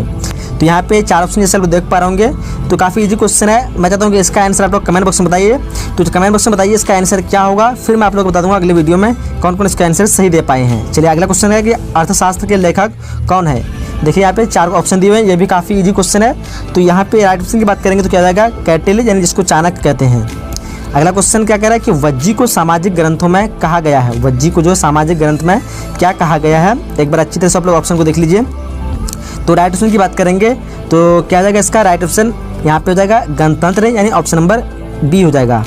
तो यहाँ पे 4 ऑप्शन जैसे आप लोग देख पा रहे होंगे। तो काफ़ी इजी क्वेश्चन है। मैं चाहता हूँ कि इसका आंसर आप लोग कमेंट बॉक्स में बताइए। तो कमेंट बॉक्स में बताइए इसका आंसर क्या होगा, फिर मैं आप लोग को बता दूंगा अगले वीडियो में कौन कौन इसका आंसर सही दे पाए हैं। चलिए अगला क्वेश्चन है कि अर्थशास्त्र के लेखक कौन है। देखिए यहाँ पे 4 ऑप्शन दिए हुए हैं। ये भी काफ़ी इजी क्वेश्चन है। तो यहाँ पे राइट ऑप्शन की बात करेंगे तो क्या जाएगा, कौटिल्य, यानी जिसको चाणक्य कहते हैं। अगला क्वेश्चन क्या कह रहा है कि वज्जी को सामाजिक ग्रंथों में कहा गया है। वज्जी को जो सामाजिक ग्रंथ में क्या कहा गया है, एक बार अच्छी तरह से आप लोग ऑप्शन को देख लीजिए। तो राइट ऑप्शन की बात करेंगे तो क्या जाएगा इसका राइट ऑप्शन यहाँ पे हो जाएगा गणतंत्र, यानी ऑप्शन नंबर बी हो जाएगा।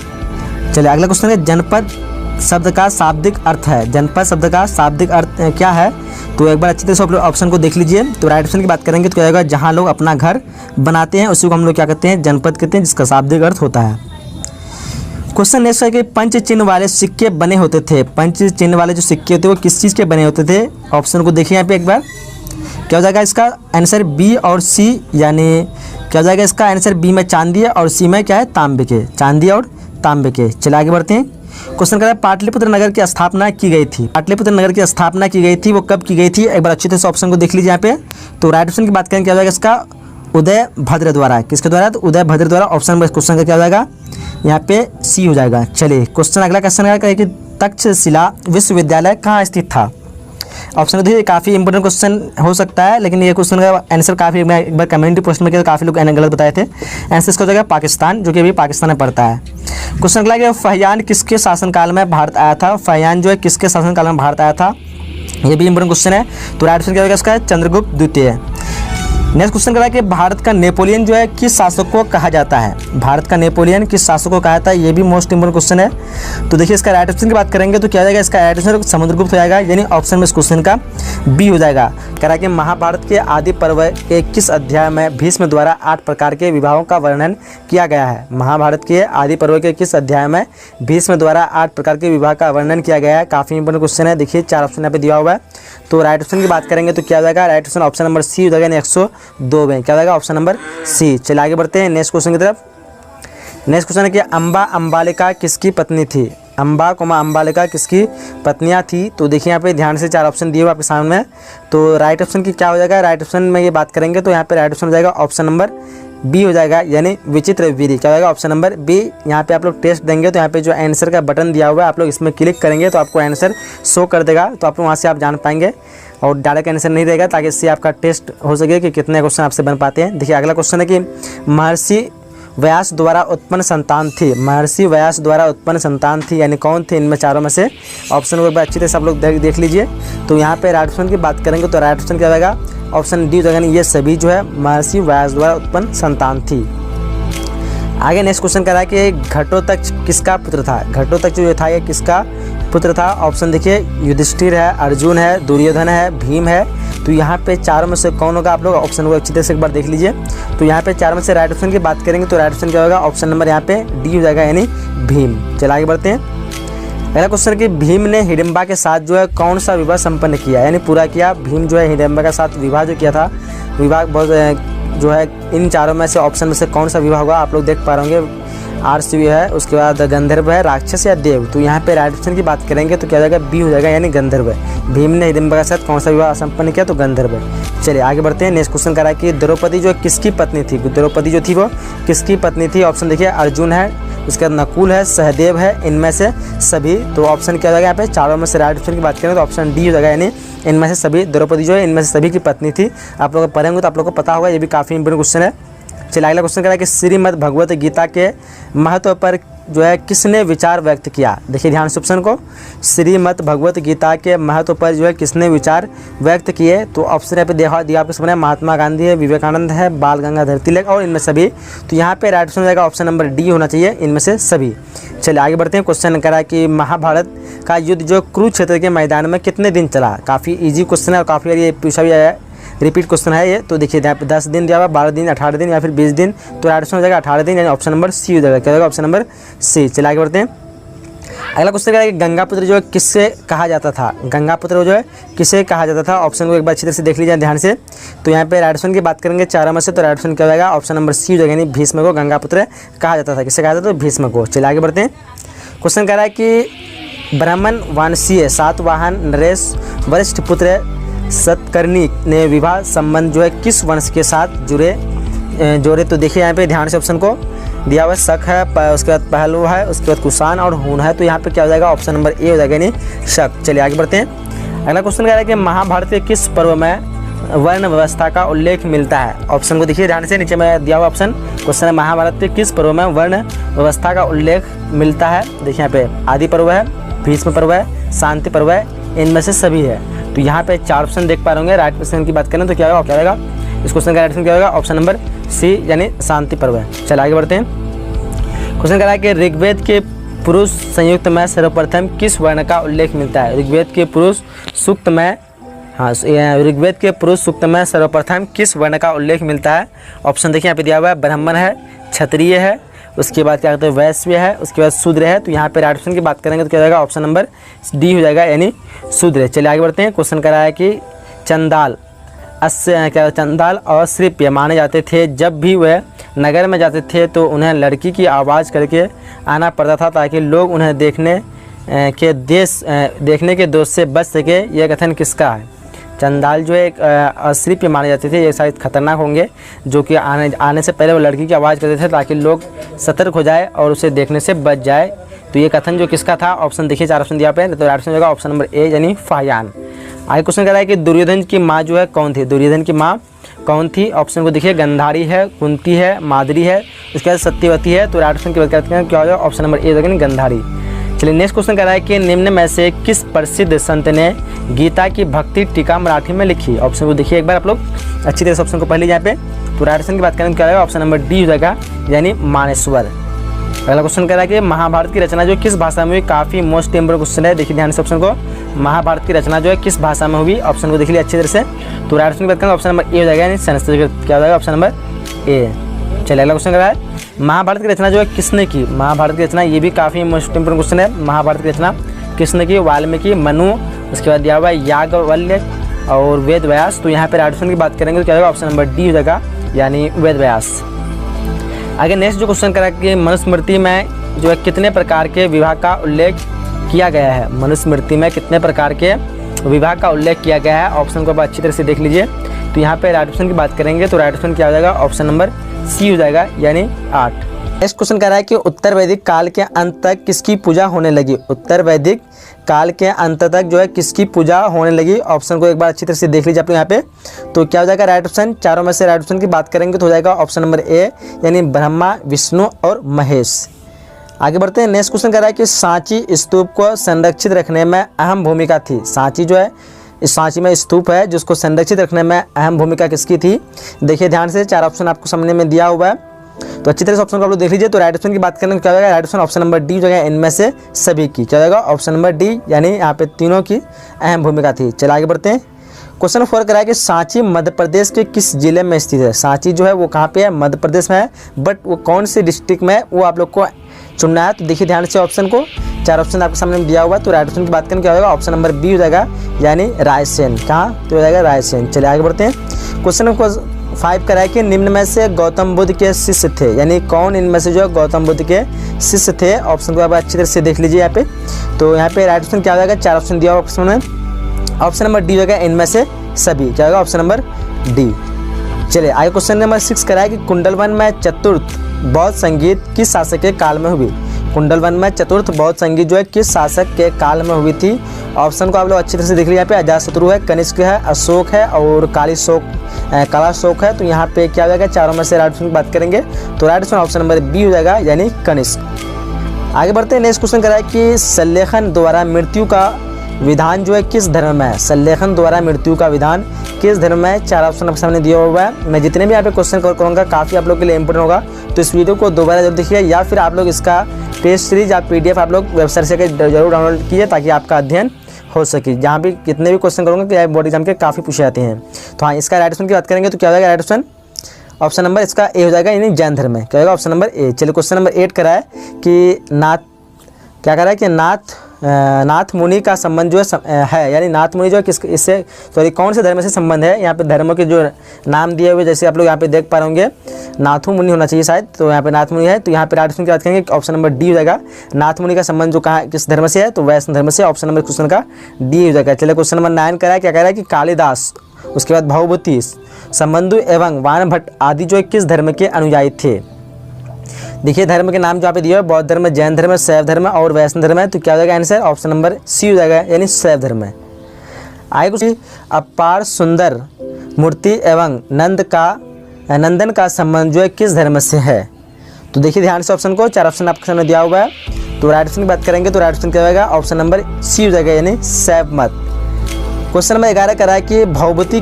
चलिए अगला क्वेश्चन है जनपद शब्द का शाब्दिक अर्थ है। जनपद शब्द का शाब्दिक अर्थ क्या है। तो एक बार अच्छी तरह से आप लोग ऑप्शन को देख लीजिए। तो राइट ऑप्शन की बात करेंगे तो क्या होगा, जहाँ लोग अपना घर बनाते हैं उसी को हम लोग क्या कहते हैं, जनपद कहते हैं, जिसका शाब्दिक अर्थ होता है। क्वेश्चन नेक्स्ट है कि पंच चिन्ह वाले सिक्के बने होते थे। पंच चिन्ह वाले जो सिक्के होते हैं वो किस चीज़ के बने होते थे। ऑप्शन को देखिए यहाँ पे एक बार। क्या हो जाएगा इसका आंसर बी और सी, यानी क्या हो जाएगा इसका आंसर बी में चांदी है और सी में क्या है तांबे के, चांदी और तांबे के। चलिए आगे बढ़ते हैं। क्वेश्चन कर रहा है पाटलिपुत्र नगर की स्थापना की गई थी। पाटलिपुत्र नगर की स्थापना की गई थी, वो कब की गई थी? एक बार अच्छी तरह से ऑप्शन को देख लीजिए यहाँ पे। तो राइट ऑप्शन की बात करें क्या हो जाएगा इसका? उदय भद्र द्वारा। किसके द्वारा? तो उदय भद्र द्वारा। ऑप्शन नंबर क्वेश्चन का क्या हो जाएगा? यहाँ पे सी हो जाएगा। चलिए क्वेश्चन अगला क्वेश्चन है कि तक्षशिला विश्वविद्यालय कहाँ स्थित था? ऑप्शन देखिए काफ़ी इंपॉर्टेंट क्वेश्चन हो सकता है, लेकिन ये क्वेश्चन का आंसर काफ़ी, मैं एक बार कम्युनिटी पोस्ट में किया तो काफ़ी लोग गलत बताए थे। आंसर इसका हो जाएगा पाकिस्तान, जो कि अभी पाकिस्तान में पड़ता है। क्वेश्चन अगला कि फहियान किसके शासनकाल में भारत आया था? फहियान जो है किसके शासनकाल में भारत आया था? ये भी इंपॉर्टेंट क्वेश्चन है। तो राइट आंसर क्या होगा इसका? चंद्रगुप्त द्वितीय। नेक्स्ट क्वेश्चन करा कि भारत का नेपोलियन जो है किस शासक को कहा जाता है? भारत का नेपोलियन किस शासक को कहा जाता है? ये भी मोस्ट इंपोर्टेंट क्वेश्चन है। तो देखिए इसका राइट ऑप्शन की बात करेंगे तो क्या हो जाएगा? इसका राइट आंसर समुद्रगुप्त हो जाएगा, यानी ऑप्शन में इस क्वेश्चन का बी हो जाएगा। कह रहा है कि महाभारत के आदि पर्व के किस अध्याय में भीष्म द्वारा 8 प्रकार के विवाहों का वर्णन किया गया है? महाभारत के आदि पर्व के किस अध्याय में भीष्म द्वारा 8 प्रकार के विवाह का वर्णन किया गया है? काफ़ी इंपोर्टेंट क्वेश्चन है। देखिए 4 ऑप्शन यहाँ पे दिया हुआ है। तो राइट ऑप्शन की बात करेंगे तो क्या हो जाएगा? Right option option number C हो जाएगा, 102 में क्या हो जाएगा? Option number C. चलिए आगे बढ़ते हैं नेक्स्ट क्वेश्चन की तरफ। नेक्स्ट क्वेश्चन है कि अम्बा अम्बालिका किसकी पत्नी थी? अम्बा अम्बालिका किसकी पत्नियां थी? तो देखिए यहाँ पे ध्यान से 4 ऑप्शन दिए हुए आपके सामने। तो राइट ऑप्शन की क्या हो जाएगा? राइट ऑप्शन में ये बात करेंगे तो यहाँ पे राइट ऑप्शन हो जाएगा ऑप्शन नंबर बी हो जाएगा, यानी विचित्र वीरी। क्या हो जाएगा? Option number B. यहाँ पे आप लोग टेस्ट देंगे तो यहाँ पे जो आंसर का बटन दिया हुआ है आप लोग इसमें क्लिक करेंगे तो आपको आंसर शो कर देगा, तो आप लोग वहाँ से आप जान पाएंगे और डायरेक्ट आंसर नहीं रहेगा, ताकि इससे आपका टेस्ट हो सके कि कितने क्वेश्चन आपसे बन पाते हैं। देखिए अगला क्वेश्चन है कि महर्षि व्यास द्वारा उत्पन्न संतान थी। महर्षि व्यास द्वारा उत्पन्न संतान थी, यानी कौन थे इनमें चारों में से? ऑप्शन को एक बार अच्छी तरह से आप लोग देख लीजिए। तो यहाँ पे राइट ऑप्शन की बात करेंगे तो राइट ऑप्शन क्या होगा? ऑप्शन डी हो जाएगा, ये सभी जो है महर्षि व्यास द्वारा उत्पन्न संतान थी। आगे नेक्स्ट क्वेश्चन कर रहा है कि घटोत्कच किसका पुत्र था? घटोत्कच जो था ये किसका पुत्र था? ऑप्शन देखिए युधिष्ठिर है, अर्जुन है, दुर्योधन है, भीम है। तो यहाँ पे चारों में से कौन होगा? आप लोग ऑप्शन को अच्छी तरह से एक बार देख लीजिए। तो यहाँ पे 4 में से राइट ऑप्शन की बात करेंगे तो राइट ऑप्शन क्या होगा? ऑप्शन नंबर यहाँ पे डी हो जाएगा, यानी भीम। चलिए आगे बढ़ते हैं। पहला क्वेश्चन कि भीम ने हिडिंबा के साथ जो है कौन सा विवाह संपन्न किया, यानी पूरा किया? भीम जो है हिडिंबा के साथ विवाह जो किया था, विवाह बहुत जो है इन चारों में से ऑप्शन में से कौन सा विवाह होगा? आप लोग देख पा रहे होंगे आर्षवी है, उसके बाद गंधर्व है, राक्षस या देव। तो यहाँ पे राइट ऑप्शन की बात करेंगे तो क्या हो जाएगा? बी हो जाएगा, यानी गंधर्व है। भीम ने हिडिंबा के साथ कौन सा विवाह संपन्न किया? तो गंधर्व है। चलिए आगे बढ़ते हैं। नेक्स्ट क्वेश्चन करा कि द्रौपदी जो किसकी पत्नी थी? द्रौपदी जो थी वो किसकी पत्नी थी? ऑप्शन देखिए अर्जुन है, उसके बाद नकुल है, सहदेव है, इनमें से सभी। तो ऑप्शन क्या हो जाएगा? यहाँ पे चारों में से राइट ऑप्शन की बात करें तो ऑप्शन डी हो जाएगा, यानी इनमें से सभी। द्रौपदी जो है इनमें से सभी की पत्नी थी। आप लोग पढ़ेंगे तो आप लोग को पता होगा, ये भी काफ़ी इंपोर्टेंट क्वेश्चन है। चलिए अगला क्वेश्चन करा कि श्रीमद् भगवत गीता के महत्व पर जो है किसने विचार व्यक्त किया? देखिए ध्यान से ऑप्शन को, श्रीमद् भगवत गीता के महत्व पर जो है किसने विचार व्यक्त किए? तो ऑप्शन यहाँ पे दिया आपके सामने, महात्मा गांधी है, विवेकानंद है, बाल गंगाधर तिलक और इनमें सभी। तो यहाँ पे राइट ऑप्शन हो जाएगा ऑप्शन नंबर डी होना चाहिए, इनमें से सभी। चलिए आगे बढ़ते हैं। क्वेश्चन करा कि महाभारत का युद्ध जो कुरुक्षेत्र के मैदान में कितने दिन चला? काफ़ी ईजी क्वेश्चन है और काफ़ी ये पूछा भी आया है, रिपीट क्वेश्चन है ये। तो देखिए यहाँ पे 10 दिन दिया हुआ, 12 दिन, 18 दिन या फिर 20 दिन। तो राइट ऑप्शन हो जाएगा 18 दिन, यानी ऑप्शन नंबर सी हो जाएगा। क्या होगा? Option number C. चलिए आगे बढ़ते हैं। अगला क्वेश्चन है कि गंगापुत्र जो है किससे कहा जाता था? गंगापुत्र जो है किसे कहा जाता था? ऑप्शन को एक बार अच्छी तरह से देख लीजिए ध्यान से। तो यहाँ पे राइट ऑप्शन की बात करेंगे चारों में से, तो राइट ऑप्शन क्या हो जाएगा? ऑप्शन नंबर सी हो जाएगा, यानी भीष्म को गंगापुत्र कहा जाता था। किससे कहा जाता था? तो भीष्म को। चलिए आगे बढ़ते हैं। क्वेश्चन कह रहा है कि ब्राह्मण वंशीय सातवाहन नरेश वरिष्ठ पुत्र सतकर्णी ने विवाह संबंध जो है किस वंश के साथ जोड़े? तो देखिए यहाँ पे ध्यान से ऑप्शन को दिया हुआ, शक है, उसके बाद पहलू है, उसके बाद कुषाण और हूण है। तो यहाँ पे क्या हो जाएगा? ऑप्शन नंबर ए हो जाएगा, यानी शक। चलिए आगे बढ़ते हैं। अगला क्वेश्चन कह रहा है कि महाभारत के किस पर्व में वर्ण व्यवस्था का उल्लेख मिलता है? ऑप्शन को देखिए ध्यान से, नीचे में दिया हुआ ऑप्शन क्वेश्चन है, महाभारत के किस पर्व में वर्ण व्यवस्था का उल्लेख मिलता है? देखिए यहाँ पे आदि पर्व है, भीष्म पर्व है, शांति पर्व है, इनमें से सभी है। तो यहाँ पे 4 ऑप्शन देख पा रहे होंगे। राइट ऑप्शन की बात करें तो क्या होगा? क्या होगा इस क्वेश्चन का राइट ऑप्शन? क्या होगा? ऑप्शन नंबर सी, यानी शांति पर्व है। चलिए आगे बढ़ते हैं। क्वेश्चन कह रहा है कि ऋग्वेद के पुरुष संयुक्त में सर्वप्रथम किस वर्ण का उल्लेख मिलता है? ऋग्वेद के पुरुष सूक्त में, ऋग्वेद के पुरुष सूक्त में सर्वप्रथम किस वर्ण का उल्लेख मिलता है? ऑप्शन देखिए यहाँ पे दिया हुआ है, ब्राह्मण है, क्षत्रिय है, उसके बाद क्या कहते हैं वैश्य है, उसके बाद शूद्र है। तो यहाँ पे राइट ऑप्शन की बात करेंगे तो क्या जाएगा? ऑप्शन नंबर डी हो जाएगा, यानी शूद्र। चलिए आगे बढ़ते हैं। क्वेश्चन करा है कि चंदाल और श्रीप्य माने जाते थे जब भी वह नगर में जाते थे तो उन्हें लड़की की आवाज़ करके आना पड़ता था ताकि लोग उन्हें देखने के दोष से बच सके। यह कथन किसका है? चंडाल जो है एक अस्त्री पे माने जाते थे, ये शायद खतरनाक होंगे, जो कि आने से पहले वो लड़की की आवाज़ करते थे ताकि लोग सतर्क हो जाए और उसे देखने से बच जाए। तो ये कथन जो किसका था? ऑप्शन देखिए, 4 ऑप्शन दिया पे, तो राइट आंसर होगा ऑप्शन नंबर ए यानी फाहियान। आगे क्वेश्चन कह रहा है कि दुर्योधन की माँ जो है कौन थी? दुर्योधन की माँ कौन थी? ऑप्शन को देखिए, गंधारी है, कुंती है, माद्री है, उसके बाद सत्यवती है। तो राइट ऑप्शन की बात करते हैं क्या होगा? ऑप्शन नंबर ए यानी गंधारी। चलिए नेक्स्ट क्वेश्चन कह रहा है कि निम्न में से किस प्रसिद्ध संत ने गीता की भक्ति टीका मराठी में लिखी? ऑप्शन को देखिए एक बार आप लोग अच्छी तरह से ऑप्शन को पढ़ लीजिए यहाँ पे। तो राइट ऑप्शन की बात करें क्या होगा? ऑप्शन नंबर डी हो जाएगा यानी मानेश्वर। अगला क्वेश्चन कह रहा है कि महाभारत की रचना जो किस भाषा में हुई? काफ़ी मोस्ट इंपोर्टेंट क्वेश्चन है, देखिए ध्यान से ऑप्शन को। महाभारत की रचना जो है किस भाषा में हुई? ऑप्शन को देख लीजिए अच्छी तरह से। तो राइट ऑप्शन की बात करें ऑप्शन नंबर ए हो जाएगा यानी संस्कृत। क्या हो जाएगा? ऑप्शन नंबर ए। चलिए अगला क्वेश्चन कह रहा है महाभारत की रचना जो है किसने की? महाभारत की रचना, ये भी काफ़ी मोस्ट इंपोर्टेंट क्वेश्चन है। महाभारत की रचना किसने की? वाल्मीकि, मनु, उसके बाद दिया हुआ है याज्ञवल्क्य और वेद व्यास। तो यहाँ पे राइट ऑप्शन की बात करेंगे तो क्या होगा? ऑप्शन नंबर डी हो जाएगा यानी वेद व्यास। आगे नेक्स्ट जो क्वेश्चन करा कि मनुस्मृति में जो है कितने प्रकार के विवाह का उल्लेख किया गया है? मनुस्मृति में कितने प्रकार के विवाह का उल्लेख किया गया है? ऑप्शन को आप अच्छी तरह से देख लीजिए। तो यहाँ पे राइट ऑप्शन की बात करेंगे तो राइट ऑप्शन क्या हो जाएगा? ऑप्शन नंबर सी हो जाएगा यानी 8। नेक्स्ट क्वेश्चन कह रहा है कि उत्तर वैदिक काल के अंत तक किसकी पूजा होने लगी? उत्तर वैदिक काल के अंत तक जो है किसकी पूजा होने लगी? ऑप्शन को एक बार अच्छी तरह से देख लीजिए आप लोग यहाँ पे। तो क्या हो जाएगा राइट ऑप्शन? चारों में से राइट ऑप्शन की बात करेंगे तो हो जाएगा ऑप्शन नंबर ए यानी ब्रह्मा, विष्णु और महेश। आगे बढ़ते हैं। नेक्स्ट क्वेश्चन कह रहा है कि सांची स्तूप को संरक्षित रखने में अहम भूमिका थी। सांची जो है, इस सांची में स्तूप है जिसको संरक्षित रखने में अहम भूमिका किसकी थी? देखिए ध्यान से, 4 ऑप्शन आपको सामने में दिया हुआ है, तो अच्छी तरह से ऑप्शन को आप लोग देख लीजिए। तो राइट ऑप्शन की बात करें तो क्या होगा? Right option option number D हो जाएगा इनमें से सभी की। क्या होगा? ऑप्शन नंबर डी यानी यहाँ पे तीनों की अहम भूमिका थी। चलिए आगे बढ़ते हैं। क्वेश्चन 4 करा है कि सांची मध्य प्रदेश के किस जिले में स्थित है? सांची जो है वो कहाँ पे है? मध्य प्रदेश में है, बट वो कौन से डिस्ट्रिक्ट में है वो आप लोग को चुनना है। तो देखिए ध्यान से ऑप्शन को, 4 ऑप्शन आपके सामने दिया हुआ है। तो राइट ऑप्शन की बात करें क्या होगा? ऑप्शन नंबर बी हो जाएगा यानी रायसेन। कहाँ? तो हो जाएगा रायसेन। चलिए आगे बढ़ते हैं। क्वेश्चन 5 करा है कि निम्न में से गौतम बुद्ध के शिष्य थे, यानी कौन इनमें से जो है गौतम बुद्ध के शिष्य थे? ऑप्शन को आप अच्छी तरह से देख लीजिए यहाँ पे। तो यहाँ पे राइट ऑप्शन क्या हो जाएगा? 4 ऑप्शन दिया हुआ ऑप्शन में, ऑप्शन नंबर डी हो जाएगा इनमें से सभी। क्या होगा? Option number D. चलिए आगे क्वेश्चन नंबर 6 करा है कि कुंडलवन में चतुर्थ बौद्ध संगीत किस शासक के काल में हुई? कुंडलवन में चतुर्थ बौद्ध संगीत जो है किस शासक के काल में हुई थी? ऑप्शन को आप लोग अच्छी तरह से देख लीजिए। यहाँ पे अजातशत्रु है, कनिष्क है, अशोक है और काला शोक है। तो यहाँ पे क्या हो जाएगा? चारों में से राइट ऑप्शन की बात करेंगे तो राइट ऑप्शन नंबर बी हो जाएगा यानी कनिष्क। आगे बढ़ते हैं। नेक्स्ट क्वेश्चन करा है कि सल्लेखन द्वारा मृत्यु का विधान जो है किस धर्म में है? सल्लेखन द्वारा मृत्यु का विधान किस धर्म में है? 4 ऑप्शन आपके सामने दिया हुआ है। मैं जितने भी यहाँ पे क्वेश्चन कवर करूँगा काफ़ी आप लोग के लिए इंपॉर्टेंट होगा, तो इस वीडियो को दोबारा जरूर देखिए, या फिर आप लोग इसका टेस्ट सीरीज या PDF आप लोग वेबसाइट से जरूर डाउनलोड कीजिए ताकि आपका अध्ययन हो सके। जहाँ भी कितने भी क्वेश्चन करूँगा कि बोर्ड एग्जाम के काफ़ी पूछे जाते हैं। तो हाँ, इसका राइट ऑप्शन की बात करेंगे तो क्या हो जाएगा? राइट ऑप्शन ऑप्शन नंबर इसका ए हो जाएगा यानी जैन धर्म में। क्या होगा? ऑप्शन नंबर ए। चलिए क्वेश्चन नंबर 8 करा है कि क्या कह रहा है कि नाथ मुनि का संबंध जो है यानी नाथ मुनि जो है किस इससे कौन से धर्म से संबंध है? यहाँ पे धर्मों के जो नाम दिए हुए जैसे आप लोग यहाँ पे देख पा रहे होंगे, नाथू मुनि होना चाहिए शायद, तो यहाँ पे नाथ मुनि है। तो यहाँ पे राइट ऑप्शन की बात करेंगे ऑप्शन नंबर डी हो जाएगा। नाथ मुनि का संबंध जो कहाँ किस धर्म से है? तो वैष्णव धर्म से। ऑप्शन नंबर क्वेश्चन का डी हो जाएगा। चलिए क्वेश्चन नंबर 9 करा है, क्या कह रहा है कि कालिदास, उसके बाद भवभूति, संबंधु एवं वानभट्ट आदि जो किस धर्म के अनुयायी थे? देखिए धर्म के नाम जो यहाँ पे दिया है, बौद्ध धर्म, जैन धर्म, शैव धर्म और वैष्णव धर्म है। तो क्या हो जाएगा आंसर? ऑप्शन नंबर सी हो जाएगा यानी शैव धर्म है। आगे कुछ अपार सुंदर मूर्ति एवं नंदन का संबंध जो है किस धर्म से है? तो देखिए ध्यान से ऑप्शन को, 4 ऑप्शन आपके सामने दिया हुआ है। तो राइट ऑप्शन की बात करेंगे तो राइट ऑप्शन क्या होगा? ऑप्शन नंबर सी हो जाएगा यानी शैव मत। क्वेश्चन नंबर 11 करा है कि भवभूति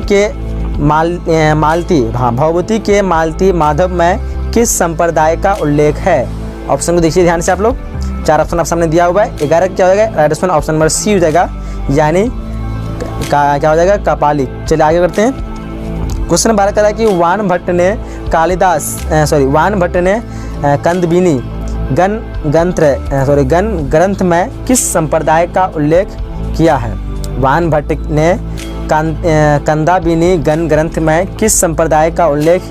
के मालती माधव में किस संप्रदाय का उल्लेख है? ऑप्शन को देखिए ध्यान से आप लोग, 4 ऑप्शन आप सामने दिया हुआ है। 11 क्या हो जाएगा? राइट ऑप्शन नंबर सी हो जाएगा यानी क्या हो जाएगा? कपालिक। चलिए आगे बढ़ते हैं। क्वेश्चन 12 करा कि वान भट्ट ने कंदबिनी गण ग्रंथ में किस संप्रदाय का उल्लेख किया है? वान भट्ट ने कंदाबिनी गण ग्रंथ में किस संप्रदाय का उल्लेख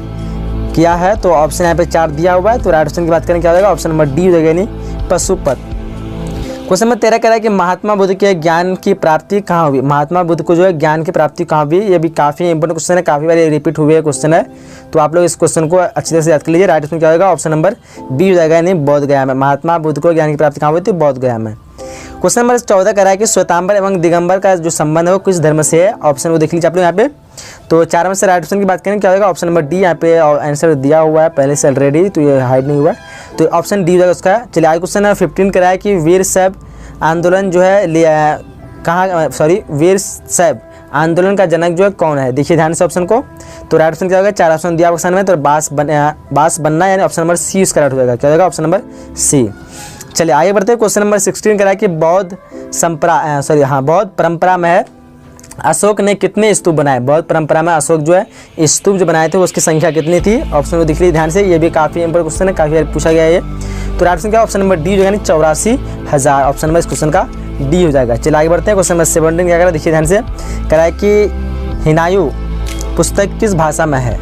किया है। तो ऑप्शन यहाँ पे 4 दिया हुआ है। तो राइट ऑप्शन की बात करें क्या हो जाएगा, ऑप्शन नंबर डी हो जाएगा, यानी पशुपत। क्वेश्चन नंबर 13 कह रहा है कि महात्मा बुद्ध के ज्ञान की प्राप्ति कहाँ हुई। महात्मा बुद्ध को जो है ज्ञान की प्राप्ति कहाँ हुई, ये भी काफ़ी इंपॉर्टेंट क्वेश्चन है, काफ़ी बार रिपीट हुए क्वेश्चन है। तो आप लोग इस क्वेश्चन को अच्छी तरह से याद कर लीजिए। राइट ऑप्शन क्या होगा, ऑप्शन नंबर बी हो जाएगा, यानी बोध गया में। महात्मा बुद्ध को ज्ञान की प्राप्ति कहाँ हुई थी, बोध गया में। क्वेश्चन नंबर 14 कह रहा है कि श्वेतांबर एवं दिगंबर का जो संबंध है वो किस धर्म से है। ऑप्शन को देख लीजिए आप लोग यहाँ पे। तो 4 में से राइट ऑप्शन की बात करें क्या होगा, ऑप्शन नंबर डी यहाँ पे आंसर दिया हुआ है पहले से ऑलरेडी, तो ये हाइड नहीं हुआ, तो ऑप्शन डी हो जाएगा उसका। चलिए आज क्वेश्चन नंबर 15 कह रहा है कि वीर शैव आंदोलन जो है वीर शैव आंदोलन का जनक जो है कौन है। देखिए ध्यान से ऑप्शन को। तो राइट ऑप्शन क्या होगा, 4 ऑप्शन दिया ऑप्शन में, तो बास बनना यानी ऑप्शन नंबर सी इसका राइट हो जाएगा, क्या होगा ऑप्शन नंबर सी। चलिए आगे बढ़ते हैं। क्वेश्चन नंबर 16 कह रहा है कि बौद्ध परंपरा में है अशोक ने कितने स्तूप बनाए। बौद्ध परंपरा में अशोक जो है स्तूप जो बनाए थे उसकी संख्या कितनी थी। ऑप्शन को दिख लीजिए ध्यान से, ये भी काफ़ी इंपॉर्टेंट क्वेश्चन है, काफ़ी बार पूछा गया है ये। तो राइट ऑप्शन क्या, ऑप्शन नंबर डी जो है 84,000, ऑप्शन नंबर इस क्वेश्चन का डी हो जाएगा। चलिए आगे बढ़ते हैं। क्वेश्चन नंबर 17 क्या कह रहा है, देखिए ध्यान से, कह रहा है कि हिनायू पुस्तक किस भाषा में है।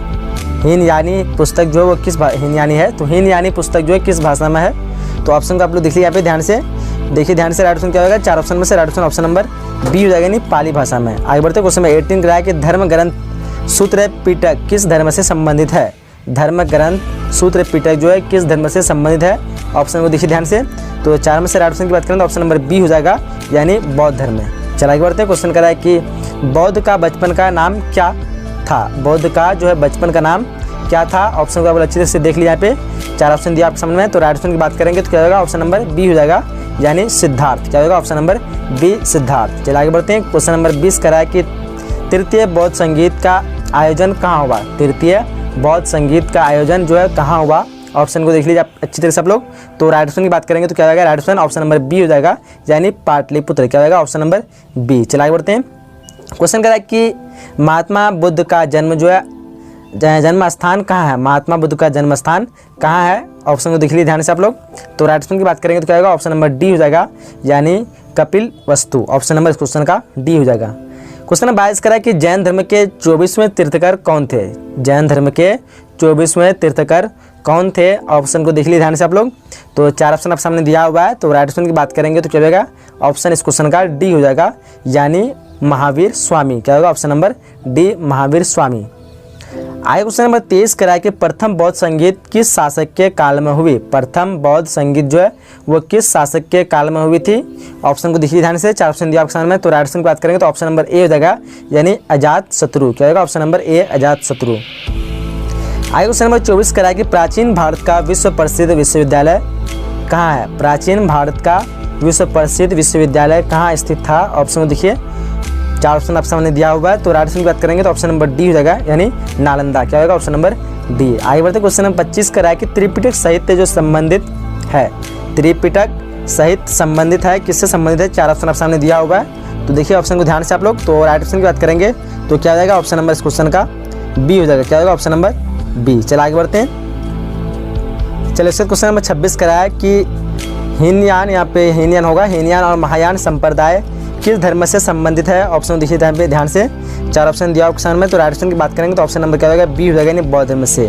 हिन यानी पुस्तक जो है वो किस हिन यानी है, तो हिन यानी पुस्तक जो है किस भाषा में है। तो ऑप्शन को आप लोग देखिए यहाँ पे ध्यान से, देखिए ध्यान से। राइट ऑप्शन क्या होगा, 4 ऑप्शन में से right option option number B हो जाएगा, यानी पाली भाषा में। आगे बढ़ते हैं। क्वेश्चन नंबर 18 कह रहा है कि धर्म ग्रंथ सूत्र पिटक किस धर्म से संबंधित है। धर्म ग्रंथ सूत्र पिटक जो है किस धर्म से संबंधित है। ऑप्शन को देखिए ध्यान से। तो 4 में से राइट ऑप्शन की बात करें तो ऑप्शन नंबर बी हो जाएगा, यानी बौद्ध धर्म में। चलिए आगे बढ़ते हैं। क्वेश्चन कह रहा है कि बौद्ध का बचपन का नाम क्या था। बौद्ध का जो है बचपन का नाम क्या था। ऑप्शन को आप अच्छी तरह से देख लीजिए यहाँ पे, 4 ऑप्शन दिया आप सामने में। तो राइट ऑप्शन की बात करेंगे तो क्या होगा, ऑप्शन नंबर बी हो जाएगा, यानी सिद्धार्थ, क्या होगा ऑप्शन नंबर बी सिद्धार्थ। चलिए आगे बढ़ते हैं। क्वेश्चन नंबर 20 कह रहा है कि तृतीय बौद्ध संगीत का आयोजन कहाँ हुआ। तृतीय बौद्ध संगीत का आयोजन जो है कहाँ हुआ। ऑप्शन को देख लीजिए आप अच्छी तरह से आप लोग। तो राइट ऑप्शन की बात करेंगे तो क्या होगा, right option option number B हो जाएगा, यानी पाटलिपुत्र, क्या होगा ऑप्शन नंबर बी। चलिए आगे बढ़ते हैं। क्वेश्चन कह रहा है कि महात्मा बुद्ध का जन्म जो है जन्म स्थान कहाँ है। महात्मा बुद्ध का जन्म स्थान कहाँ है। ऑप्शन को देख लीजिए ध्यान से आप लोग। तो राइट ऑप्शन की बात करेंगे तो क्या होगा, ऑप्शन नंबर डी हो जाएगा, यानी कपिल वस्तु, ऑप्शन नंबर इस क्वेश्चन का डी हो जाएगा। क्वेश्चन नंबर 22 करा कि जैन धर्म के 24वें तीर्थकर कौन थे। जैन धर्म के 24वें तीर्थकर कौन थे। ऑप्शन को देख लीजिए ध्यान से आप लोग। तो 4 ऑप्शन आप सामने दिया हुआ है। तो राइट ऑप्शन की बात करेंगे तो क्या होगा, ऑप्शन इस क्वेश्चन का डी हो जाएगा, यानी महावीर स्वामी, क्या होगा option number D Mahavir Swami. आगे क्वेश्चन नंबर 23 करा कि प्रथम बौद्ध संगीत किस शासक के काल में हुई। प्रथम बौद्ध संगीत जो है वो किस शासक के काल में हुई थी। ऑप्शन को देखिए ध्यान से, 4 ऑप्शन दिया ऑप्शन में। तो राइट ऑप्शन की बात करेंगे तो ऑप्शन नंबर ए हो जाएगा, यानी अजात शत्रु, क्या होगा ऑप्शन नंबर ए अजात शत्रु। आगे क्वेश्चन नंबर 24 करा कि प्राचीन भारत का विश्व प्रसिद्ध विश्वविद्यालय कहाँ है। प्राचीन भारत का विश्व प्रसिद्ध विश्वविद्यालय कहाँ स्थित था। ऑप्शन को देखिए, 4 ऑप्शन आप सामने दिया हुआ है। तो राइट ऑप्शन की बात करेंगे तो ऑप्शन नंबर डी हो जाएगा, यानी नालंदा, क्या होगा ऑप्शन नंबर डी। आगे बढ़ते क्वेश्चन नंबर 25 करा है कि त्रिपिटक साहित्य जो संबंधित है। त्रिपिटक साहित्य संबंधित है, किससे संबंधित है। 4 ऑप्शन आप सामने दिया हुआ है। तो देखिए ऑप्शन को ध्यान से आप लोग। तो राइट ऑप्शन की बात करेंगे तो क्या हो जाएगा, ऑप्शन नंबर इस क्वेश्चन का बी हो जाएगा, क्या होगा ऑप्शन नंबर बी। चलिए आगे बढ़ते हैं। चलिए इससे क्वेश्चन नंबर 26 करा है कि हीनयान, यहाँ पे हीनयान होगा, हीनयान और महायान संप्रदाय किस धर्म से संबंधित है। ऑप्शन देखिए यहाँ पे ध्यान से, 4 ऑप्शन दिया ऑप्शन में। तो राइट ऑप्शन की बात करेंगे तो ऑप्शन नंबर क्या होगा, बी हो जाएगा, यानी बौद्ध धर्म से।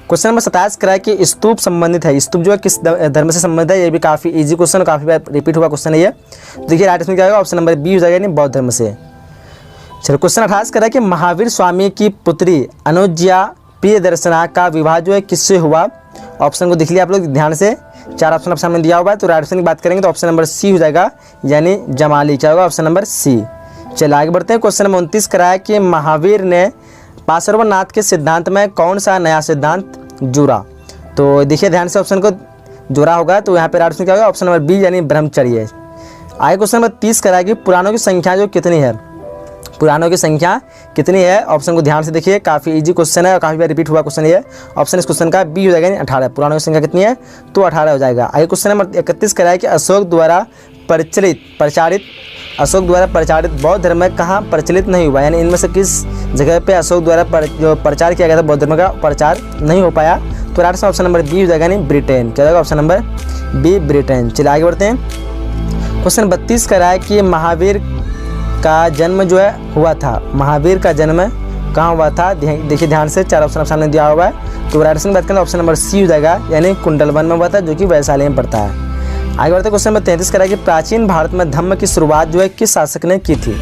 क्वेश्चन नंबर 27 करा है कि स्तूप संबंधित है। स्तूप जो है किस धर्म से संबंधित है। ये भी काफ़ी इजी क्वेश्चन, काफ़ी बार रिपीट हुआ क्वेश्चन है ये। देखिए राइट ऑप्शन क्या होगा, ऑप्शन नंबर बी हो जाएगा, यानी बौद्ध धर्म से। चलो क्वेश्चन 28 करा है कि महावीर स्वामी की पुत्री अनुज्या प्रियदर्शना का विवाह जो है किससे हुआ। ऑप्शन को देख लिया आप लोग ध्यान से, 4 ऑप्शन आप सामने दिया हुआ है। तो राइट ऑप्शन की बात करेंगे तो ऑप्शन नंबर सी हो जाएगा, यानी जमाली, क्या होगा ऑप्शन नंबर सी। चलिए आगे बढ़ते हैं। क्वेश्चन नंबर 29 करा है कि महावीर ने पार्श्वनाथ के सिद्धांत में कौन सा नया सिद्धांत जोड़ा। तो देखिए ध्यान से ऑप्शन को जोड़ा होगा। तो यहाँ पे राइट ऑप्शन क्या होगा, ऑप्शन नंबर बी, यानी ब्रह्मचर्य। आगे क्वेश्चन नंबर 30 करा है कि पुराणों की संख्या जो कितनी है। पुराणों की संख्या कितनी है। ऑप्शन को ध्यान से देखिए, काफ़ी इजी क्वेश्चन है और काफ़ी बार रिपीट हुआ क्वेश्चन है। ऑप्शन इस क्वेश्चन का बी हो जाएगा, 18। पुराणों की संख्या कितनी है, तो 18 हो जाएगा। आगे क्वेश्चन नंबर 31 करा है कि अशोक द्वारा प्रचारित बौद्ध धर्म कहाँ प्रचलित नहीं हुआ। यानी इनमें से किस जगह पे अशोक द्वारा जो प्रचार किया गया था बौद्ध धर्म का प्रचार नहीं हो पाया। तो राइट ऑप्शन नंबर बी हो जाएगा, यानी ब्रिटेन, क्या होगा ऑप्शन नंबर बी ब्रिटेन। चलिए आगे बढ़ते हैं। क्वेश्चन 32 करा है कि महावीर का जन्म जो है हुआ था। महावीर का जन्म कहाँ हुआ था, देखिए ध्यान से, 4 ऑप्शन सामने दिया हुआ है। तो राइट आंसर की बात करें ऑप्शन नंबर सी हो जाएगा, यानी कुंडलवन में हुआ था, जो कि वैशाली में पड़ता है। आगे बढ़ते क्वेश्चन नंबर 33 करा कि प्राचीन भारत में धम्म की शुरुआत जो है किस शासक ने की थी।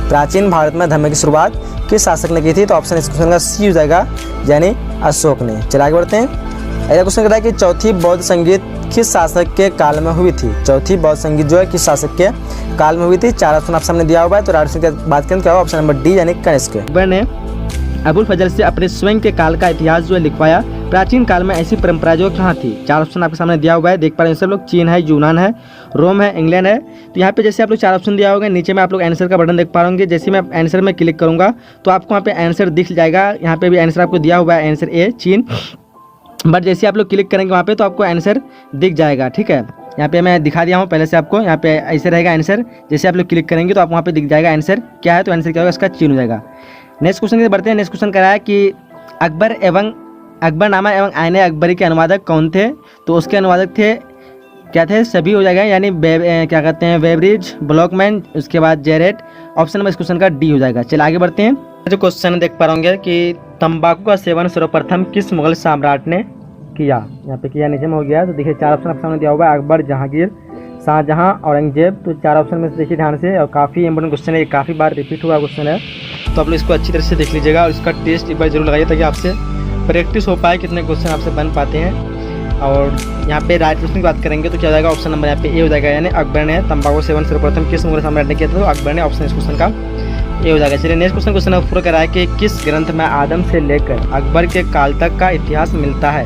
प्राचीन भारत में धम्म की शुरुआत किस शासक ने की थी, तो ऑप्शन इस क्वेश्चन का सी हो जाएगा, यानी अशोक ने। चलिए आगे बढ़ते हैं। अगला क्वेश्चन कहता है कि चौथी बौद्ध संगीत किस शासक के काल में हुई थी। चौथी बौद्ध संगीत जो है किस शासक के काल में हुई थी। 4 ऑप्शन आप सामने दिया हुआ है। तो राइट आंसर की बात करें क्या होगा, ऑप्शन नंबर डी यानी कनिष्क। अकबर ने अबुल फजल से अपने स्वयं के काल का इतिहास जो है लिखवाया। प्राचीन काल में ऐसी परंपरा जो कहाँ थी। 4 ऑप्शन आपके सामने दिया हुआ है, देख पा रहे हैं सब लोग। चीन है, यूनान है, रोम है, इंग्लैंड है। तो यहाँ पे जैसे आप लोग 4 ऑप्शन दिया होगा, नीचे में आप लोग आंसर का बटन देख पा रहे जैसे मैं आंसर में क्लिक करूँगा तो आपको वहाँ पे आंसर दिख जाएगा। यहाँ पे भी आंसर आपको दिया हुआ है, आंसर ए चीन। बट जैसे आप लोग क्लिक करेंगे वहाँ पे तो आपको आंसर दिख जाएगा। ठीक है, यहाँ पे मैं दिखा दिया हूँ पहले से आपको। यहाँ पे ऐसे रहेगा आंसर, जैसे आप लोग क्लिक करेंगे तो आप वहाँ पे दिख जाएगा आंसर क्या है। तो आंसर क्या होगा, इसका चीन हो जाएगा। नेक्स्ट क्वेश्चन की बढ़ते हैं। नेक्स्ट क्वेश्चन करा है कि अकबरनामा एवं आईने अकबरी के अनुवादक कौन थे। तो उसके अनुवादक थे क्या थे, सभी हो जाएगा, यानी क्या कहते हैं, बेवरिज, ब्लॉकमैन, उसके बाद जेरेट। ऑप्शन नंबर इस क्वेश्चन का डी हो जाएगा। चलिए आगे बढ़ते हैं। जो क्वेश्चन देख पा रहे कि तंबाकू का सेवन सर्वप्रथम किस मुगल सम्राट ने किया। यहाँ पे किया नीचे में हो गया। तो देखिए 4 ऑप्शन आपके सामने दिया हुआ है, अकबर, जहांगीर, शाहजहां, औरंगजेब। तो 4 ऑप्शन में से देखिए ध्यान से, और काफ़ी इंपॉर्टेंट क्वेश्चन है, काफ़ी बार रिपीट हुआ क्वेश्चन है। तो आप लोग इसको अच्छी तरह से देख लीजिएगा और इसका टेस्ट एक बार जरूर लगाइए ताकि आपसे प्रैक्टिस हो पाए कितने क्वेश्चन आपसे बन पाते हैं। और यहाँ पे राइट क्वेश्चन की बात करेंगे तो क्या हो जाएगा, ऑप्शन नंबर यहाँ पे ए हो जाएगा, यानी अकबर ने तंबाकू सेवन सर्वप्रथम किस मुगल सम्राट ने किया था। तो अकबर ने, ऑप्शन इस क्वेश्चन का ए हो जाएगा। चलिए नेक्स्ट क्वेश्चन पूरा करा है कि किस ग्रंथ में आदम से लेकर अकबर के काल तक का इतिहास मिलता है।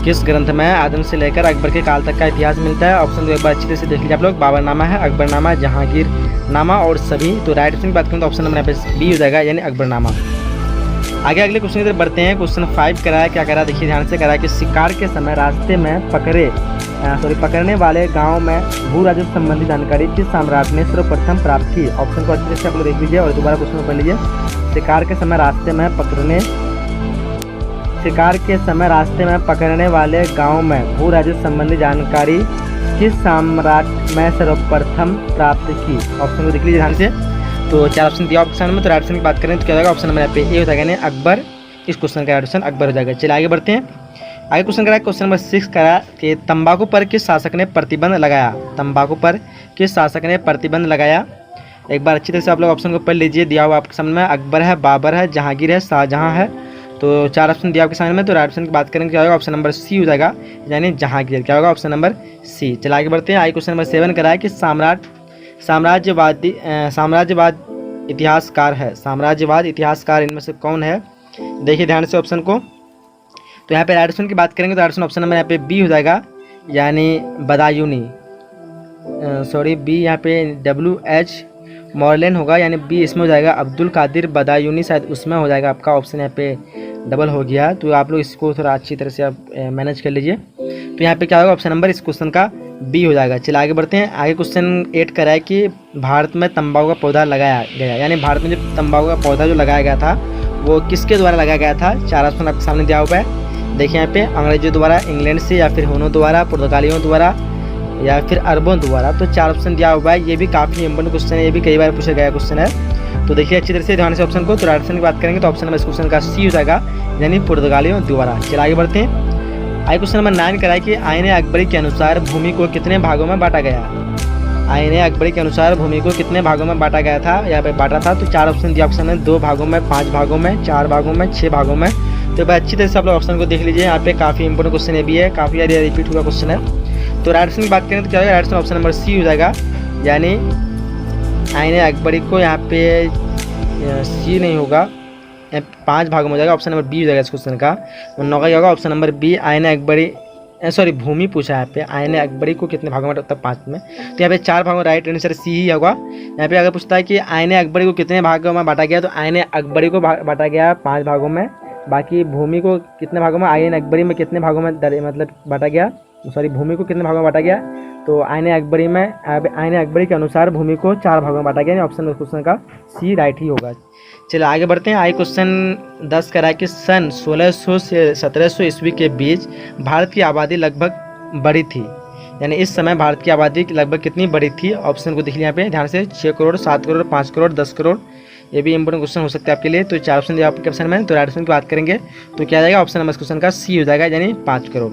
किस ग्रंथ में आदम से लेकर अकबर के काल तक का इतिहास मिलता है। ऑप्शन एक बार अच्छी तरह से देख लीजिए आप लोग, बाबरनामा है, अकबरनामा, जहांगीरनामा और सभी। तो राइट ऑप्शन की बात करें तो ऑप्शन नंबर यहाँ पे बी हो जाएगा, यानी अकबरनामा। आगे अगले क्वेश्चन की तरफ बढ़ते हैं। क्वेश्चन 5 करा है, क्या करा देखिए ध्यान से, करा है कि शिकार के समय रास्ते में पकड़ने वाले गांव में भू राजस्व संबंधी जानकारी किस सम्राट ने सर्वप्रथम प्राप्त की। ऑप्शन को अच्छी तरह से आप लोग देख लीजिए और दोबारा क्वेश्चन पढ़ लीजिए। शिकार के समय रास्ते में पकड़ने वाले गांव में भू राजस्व संबंधी जानकारी किस सम्राट में सर्वप्रथम प्राप्त की। ऑप्शन को देख लीजिए ध्यान से। तो 4 ऑप्शन दिया ऑप्शन में। तो राइट ऑप्शन की बात करें तो क्या होगा, ऑप्शन नंबर यहाँ पे ए हो जाएगा, यानी अकबर। इस क्वेश्चन का राइट ऑप्शन अकबर हो जाएगा। चलिए आगे बढ़ते हैं। आगे क्वेश्चन करा, क्वेश्चन नंबर 6 करा कि तंबाकू पर किस शासक ने प्रतिबंध लगाया। तंबाकू पर किस शासक ने प्रतिबंध लगाया। एक बार अच्छी तरह से आप लोग ऑप्शन को पढ़ लीजिए, दिया हुआ आपके सामने में, अकबर है, बाबर है, जहांगीर है, शाहजहां है। तो 4 ऑप्शन दिया आपके सामने में। तो राइट ऑप्शन की बात करेंगे क्या होगा, ऑप्शन नंबर सी हो जाएगा, यानी जहांगीर। क्या होगा, ऑप्शन नंबर सी। चलिए आगे बढ़ते हैं। आगे क्वेश्चन नंबर 7 करा है कि साम्राज्यवाद इतिहासकार है। साम्राज्यवाद इतिहासकार इनमें से कौन है। देखिए ध्यान से ऑप्शन को। तो यहाँ पे राइट ऑप्शन की बात करेंगे तो राइट ऑप्शन नंबर यहाँ पे बी हो जाएगा, यानी बदायूनी। बी यहाँ पे WH मॉर्लेन होगा, यानी बी इसमें हो जाएगा, अब्दुल कादिर बदायूनी शायद उसमें हो जाएगा आपका। ऑप्शन यहाँ पे डबल हो गया। तो आप लोग इसको थोड़ा अच्छी तरह से आप मैनेज कर लीजिए। तो यहाँ पे क्या होगा, ऑप्शन नंबर इस क्वेश्चन का बी हो जाएगा। चलिए आगे बढ़ते हैं। आगे क्वेश्चन 8 करा है कि भारत में तंबाकू का पौधा लगाया गया, यानी भारत में जो तंबाकू का पौधा जो लगाया गया था वो किसके द्वारा लगाया गया था। 4 ऑप्शन आपके सामने दिया हुआ है। देखिए यहाँ पे, अंग्रेजों द्वारा, इंग्लैंड से, या फिर हुनों द्वारा, पुर्तगालियों द्वारा, या फिर अरबों द्वारा। तो 4 ऑप्शन दिया हुआ है। ये भी काफ़ी इंपॉर्टेंट क्वेश्चन है, ये भी कई बार पूछा गया क्वेश्चन है। तो देखिए अच्छी तरह से ध्यान से ऑप्शन को। तो राइट ऑप्शन की बात करेंगे तो ऑप्शन नंबर इस क्वेश्चन का सी हो जाएगा, यानी पुर्तगालियों द्वारा। चलिए आगे बढ़ते हैं। आगे क्वेश्चन नंबर 9 कराए कि आईने अकबरी के अनुसार भूमि को कितने भागों में बांटा गया। आईने अकबरी के अनुसार भूमि को कितने भागों में बांटा गया था, यहाँ पे बांटा था। तो 4 ऑप्शन दिया ऑप्शन में, 2 भागों में, 5 भागों में, 4 भागों में, 6 भागों में। तो भाई अच्छी तरह से आप लोग ऑप्शन को देख लीजिए। यहाँ पे काफ़ी इंपॉर्टेंट क्वेश्चन ये भी है, काफ़ी एरिया रिपीट हुआ क्वेश्चन है। तो राइट ऑप्शन की बात करें तो क्या होगा, right option option number C हो जाएगा, यानी आईने अकबरी को यहाँ पे सी नहीं होगा, 5 भागों में हो जाएगा। ऑप्शन नंबर बी हो जाएगा इस क्वेश्चन का। 9 का होगा ऑप्शन नंबर बी, आईने अकबरी भूमि पूछा है यहाँ पे, आईने अकबरी को कितने भागों में बांटा, 5 में। तो यहाँ पे 4 भागों, राइट आंसर सी ही होगा। यहाँ पे अगर पूछता है कि आईने अकबरी को कितने भागों में बांटा गया, तो आईने अकबरी को बांटा गया 5 भागों में। बाकी भूमि को कितने भागों में, आईने अकबरी में कितने भागों में मतलब बांटा गया, भूमि को कितने भागों में बांटा गया। तो आईने अकबरी के अनुसार भूमि को 4 भागों में बांटा गया। ऑप्शन क्वेश्चन का सी राइट ही होगा। चलिए आगे बढ़ते हैं। आगे क्वेश्चन 10 करा है कि सन 1600 से 1700 ईस्वी के बीच भारत की आबादी लगभग बढ़ी थी, यानी इस समय भारत की आबादी लगभग कितनी बढ़ी थी। ऑप्शन को देख लिया यहाँ पे ध्यान से, 6 करोड़, 7 करोड़, 5 करोड़, 10 करोड़, ये भी इंपॉर्टेंट क्वेश्चन हो सकता है आपके लिए। तो 4 ऑप्शन दिया आपके ऑप्शन में, तो राइट ऑप्शन की बात करेंगे तो क्या आ जाएगा ऑप्शन नंबर क्वेश्चन का सी हो जाएगा, यानी 5 करोड़।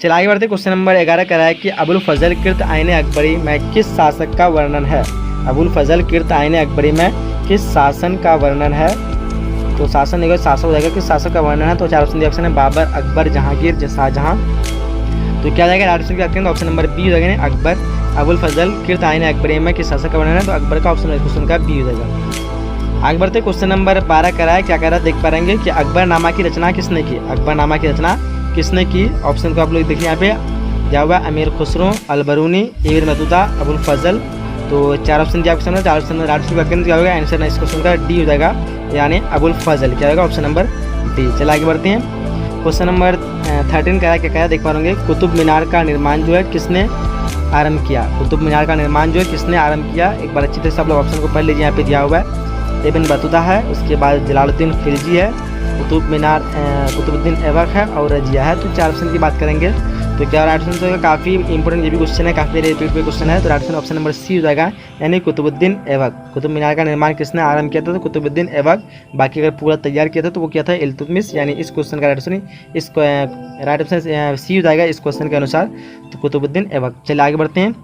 चलिए आगे बढ़ते। क्वेश्चन नंबर 11 कह रहा है कि अबुल फजल कृत आईन अकबरी में किस शासक का वर्णन है। अबुल फजल कृत आईन अकबरी में किस शासन का वर्णन है। तो शासन देखो शासक हो जाएगा, किस शासक का वर्णन है। तो 4 ऑप्शन दिया ऑप्शन है बाबर, अकबर, जहांगीर, शाहजहां। तो क्या जाएगा राइट ऑप्शन की बात करें तो ऑप्शन नंबर बी हो जाएगा अकबर। अबुल फजल कृत आईन अकबरी में किस शासक का वर्णन है, तो अकबर का ऑप्शन क्वेश्चन का बी हो जाएगा। आगे बढ़ते। क्वेश्चन नंबर 12 कह रहा है, क्या कह रहा है देख पा रहेंगे कि अकबरनामा की रचना किसने की। अकबरनामा की रचना किसने की। ऑप्शन को आप लोग देखिए यहाँ पे दिया हुआ अमीर खुसरो, अलबरूनी, इब्न बतूता, अबुल फजल। तो 4 ऑप्शन दिया आपके सामने, 4 ऑप्शन राइट की बात करें तो क्या होगा आंसर इस क्वेश्चन का डी हो जाएगा, यानी अबुल फजल क्या होगा ऑप्शन नंबर डी। चलिए आगे बढ़ते हैं। क्वेश्चन नंबर 13 कह रहा है, क्या कह रहा है देख पा रहे कुतुब मीनार का निर्माण जो है किसने आरंभ किया। कुतुब मीनार का निर्माण जो है किसने आरंभ किया। एक बार अच्छी तरह से आप लोग ऑप्शन को पढ़ लीजिए। यहाँ पे दिया हुआ है इब्न बतूता है, उसके बाद जलालुद्दीन खिलजी है, कुतुबुद्दीन ऐबक है और रजिया है। तो 4 ऑप्शन की बात करेंगे तो क्या राइट ऑप्शन होगा, काफ़ी इंपॉर्टेंट ये भी क्वेश्चन है, काफ़ी रिपीट पे क्वेश्चन है। तो राइट ऑप्शन नंबर सी हो जाएगा, यानी कुतुबुद्दीन ऐबक। कुतुब मीनार का निर्माण किसने आरंभ किया था, तो कुतुबुद्दीन ऐबक। बाकी अगर पूरा तैयार किया था तो वो क्या था इल्तुतमिश, यानी इस क्वेश्चन का right option right option C हो जाएगा इस क्वेश्चन के अनुसार, तो कुतुबुद्दीन ऐबक। चलिए आगे बढ़ते हैं।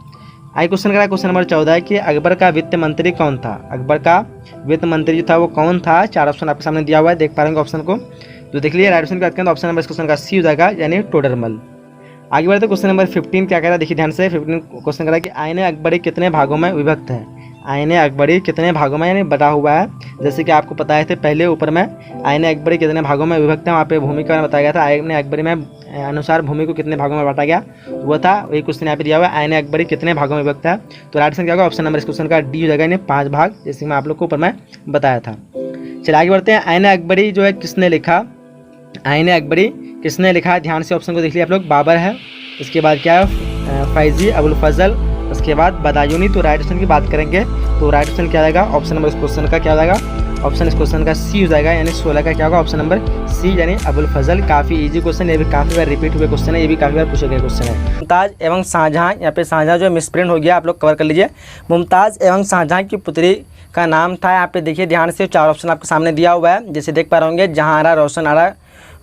आगे क्वेश्चन का क्वेश्चन नंबर 14 है कि अकबर का वित्त मंत्री कौन था। अकबर का वित्त मंत्री जो था वो कौन था। 4 ऑप्शन आपके सामने दिया हुआ है, देख पा रहे हैं ऑप्शन को। तो देख लीजिए राइट ऑप्शन की बात करें तो ऑप्शन नंबर इस क्वेश्चन का सी हो जाएगा, यानी टोडरमल। आगे बढ़ते क्वेश्चन नंबर 15 क्या कह रहा है देखिए ध्यान से। 15 क्वेश्चन कह रहा है कि आईन अकबरी कितने भागों में विभक्त है। आईन अकबरी कितने भागों में यानी बटा हुआ है। जैसे कि आपको पता है थे पहले ऊपर में आईन अकबरी कितने भागों में विभक्त है, वहाँ पे भूमि का बताया गया था। आईन अकबरी में अनुसार भूमि को कितने भागों में बांटा गया वो था, वही क्वेश्चन यहाँ पे दिया हुआ है आईन अकबरी कितने भागों में विभक्त है। तो राइट आंसर क्या होगा ऑप्शन नंबर इस क्वेश्चन का डी हो जाएगा, यानी 5 भाग, जैसे मैं आप लोग को ऊपर में बताया था। चलिए आगे बढ़ते हैं। आईन अकबरी जो है किसने लिखा। आईन अकबरी किसने लिखा, ध्यान से ऑप्शन को देख लिया आप लोग। बाबर है, इसके बाद क्या है फैजी, अबुल फजल, उसके बाद बदायूनी। तो राइट ऑप्शन की बात करेंगे तो राइट ऑप्शन क्या आएगा ऑप्शन नंबर इस क्वेश्चन का क्या हो जाएगा ऑप्शन इस क्वेश्चन का सी हो जाएगा, यानी 16 का क्या होगा ऑप्शन नंबर सी, यानी अबुल फजल। काफ़ी इजी क्वेश्चन, ये भी काफ़ी बार रिपीट हुए क्वेश्चन है, ये भी काफ़ी बार पूछे गए क्वेश्चन है। मुमताज़ एवं शाहजहां, यहाँ पे शाहजहां जो है मिसप्रिंट हो गया, आप लोग कवर कर लीजिए। मुमताज़ एवं शाहजहां की पुत्री का नाम था, यहाँ पे देखिए ध्यान से 4 ऑप्शन आपके सामने दिया हुआ है, जैसे देख पा रहे होंगे जहां आरा, रोशन आरा,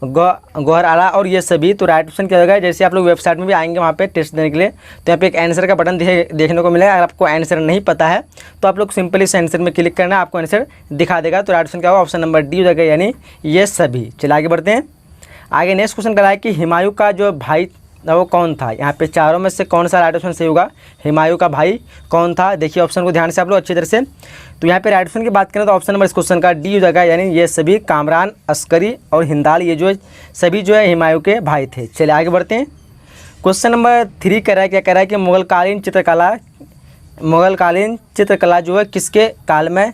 गौहर आला और ये सभी। तो राइट ऑप्शन क्या होगा, जैसे आप लोग वेबसाइट में भी आएंगे वहाँ पे टेस्ट देने के लिए तो यहाँ पे एक आंसर का बटन देखने को मिलेगा। अगर आपको आंसर नहीं पता है तो आप लोग सिंपली इस आंसर में क्लिक करना, आपको आंसर दिखा देगा। तो राइट ऑप्शन क्या होगा ऑप्शन नंबर डी हो जाएगा, यानी ये सभी। चलिए आगे बढ़ते हैं। आगे नेक्स्ट क्वेश्चन करा है कि हुमायूं का जो भाई वो कौन था। यहाँ पे चारों में से कौन सा राइट ऑप्शन सही होगा, हुमायूं का भाई कौन था। देखिए ऑप्शन को ध्यान से आप लोग अच्छी तरह से। तो यहाँ पे राइट ऑप्शन की बात करें तो ऑप्शन नंबर इस क्वेश्चन का डी हो जाएगा, यानी ये सभी कामरान, अस्करी और हिंदाल, ये जो सभी जो है हुमायूं के भाई थे। चलिए आगे बढ़ते हैं। क्वेश्चन नंबर 3 कह रहा है, क्या कह रहा है कि मुगलकालीन चित्रकला जो है किसके काल में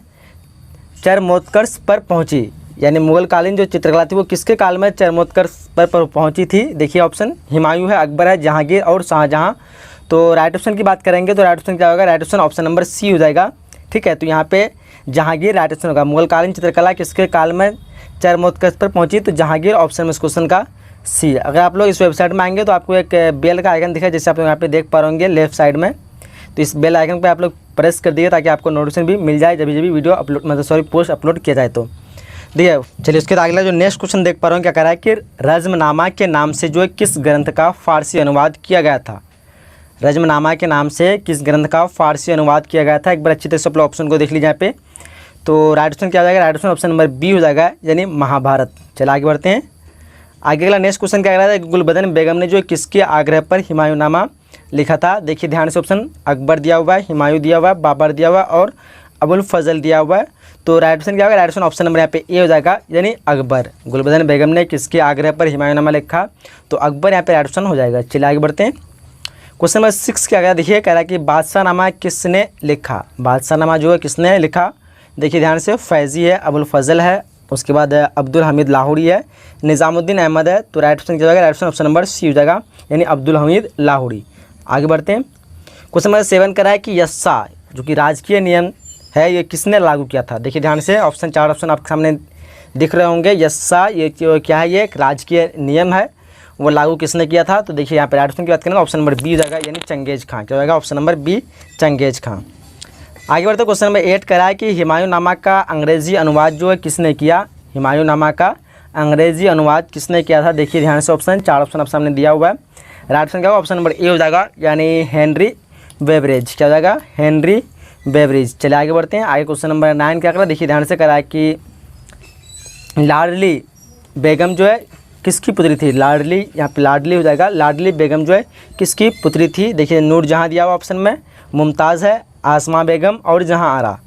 चरमोत्कर्ष पर पहुँची। यानी मुगलकालीन जो चित्रकला थी वो किसके काल में चरमोत्कर्ष पर पहुंची थी। देखिए ऑप्शन हुमायूं है, अकबर है, जहांगीर और शाहजहां। तो राइट ऑप्शन की बात करेंगे तो राइट ऑप्शन क्या होगा, right option option number C हो जाएगा। ठीक है, तो यहाँ पे जहांगीर राइट ऑप्शन होगा। मुगलकालीन चित्रकला किसके काल में चरमोत्कर्ष पर पहुंची, तो जहांगीर ऑप्शन में इस क्वेश्चन का सी। अगर आप लोग इस वेबसाइट में आएंगे तो आपको एक बेल का आइकन दिखा, जैसे आप लोग यहाँ पे देख पा रहे होंगे लेफ्ट साइड में। तो इस बेल आइकन पर आप लोग प्रेस कर दिए ताकि आपको नोटिफिकेशन भी मिल जाए जब भी वीडियो अपलोड पोस्ट अपलोड किया जाए। तो देखिए चलिए उसके बाद अगला जो नेक्स्ट क्वेश्चन देख पा रहे हो, क्या कह रहा है कि रज़्मनामा के नाम से जो है किस ग्रंथ का फारसी अनुवाद किया गया था। रज़्मनामा के नाम से किस ग्रंथ का फारसी अनुवाद किया गया था। एक बार अच्छी तरह से अपने ऑप्शन को देख लीजिए यहाँ पे। तो राइट ऑप्शन क्या हो जाएगा, right option option number B हो जाएगा, यानी महाभारत। चलिए आगे बढ़ते हैं। आगे अगला नेक्स्ट क्वेश्चन क्या कह रहा है, गुलबदन बेगम ने जो किसके आग्रह पर हुमायूंनामा लिखा था। देखिए ध्यान से ऑप्शन अकबर दिया हुआ है, हुमायूं दिया हुआ है, बाबर दिया हुआ है और अबुल फजल दिया हुआ है। तो राइट ऑप्शन क्या होगा, राइट ऑप्शन ऑप्शन नंबर यहाँ पे ए हो जाएगा, यानी अकबर। गुलबदन बेगम ने किसके आग्रह पर हुमायूंनामा लिखा, तो अकबर यहाँ पे राइट ऑप्शन हो जाएगा। चलिए आगे बढ़ते हैं। क्वेश्चन नंबर 6 क्या गया, देखिए कह रहा है कि बादशाहनामा किसने लिखा। बादशाहनामा जो है किसने लिखा, देखिए ध्यान से, फैज़ी है, अबुल फजल है, उसके बाद अब्दुल हमीद लाहौरी है, निज़ामुद्दीन अहमद है। तो राइट ऑप्शन क्या होगा, right option option number C हो जाएगा, यानी अब्दुल हमीद लाहौरी। आगे बढ़ते हैं। क्वेश्चन नंबर 7 कह रहा है कि यस्सा जो कि राजकीय नियम है ये किसने लागू किया था। देखिए ध्यान से, ऑप्शन 4 ऑप्शन आपके सामने दिख रहे होंगे। यस्सा ये क्या है, ये एक राजकीय नियम है, वो लागू किसने किया था। तो देखिए यहाँ पे राइट ऑप्शन की बात करें तो ऑप्शन नंबर बी हो जाएगा, यानी चंगेज खां। क्या हो जाएगा, ऑप्शन नंबर बी चंगेज खां। आगे बढ़ते क्वेश्चन नंबर 8 करा है कि हुमायूंनामा का अंग्रेजी अनुवाद जो है किसने किया। हुमायूंनामा का अंग्रेजी अनुवाद किसने किया था, देखिए ध्यान से ऑप्शन, 4 ऑप्शन आप सामने दिया हुआ है। राइट ऑप्शन क्या होगा, ऑप्शन नंबर ए हो जाएगा, यानी हेनरी बेवरेज। क्या हो जाएगा, हेनरी बेवरेज। चलिए आगे बढ़ते हैं। आगे क्वेश्चन नंबर 9 क्या करा, देखिए ध्यान से करा है कि लाडली बेगम जो है किसकी पुत्री थी। लाडली, यहाँ पे लाडली हो जाएगा, लाडली बेगम जो है किसकी पुत्री थी। देखिए नूरजहाँ दिया हुआ ऑप्शन में, मुमताज़ है, आसमा बेगम और जहाँ आरा।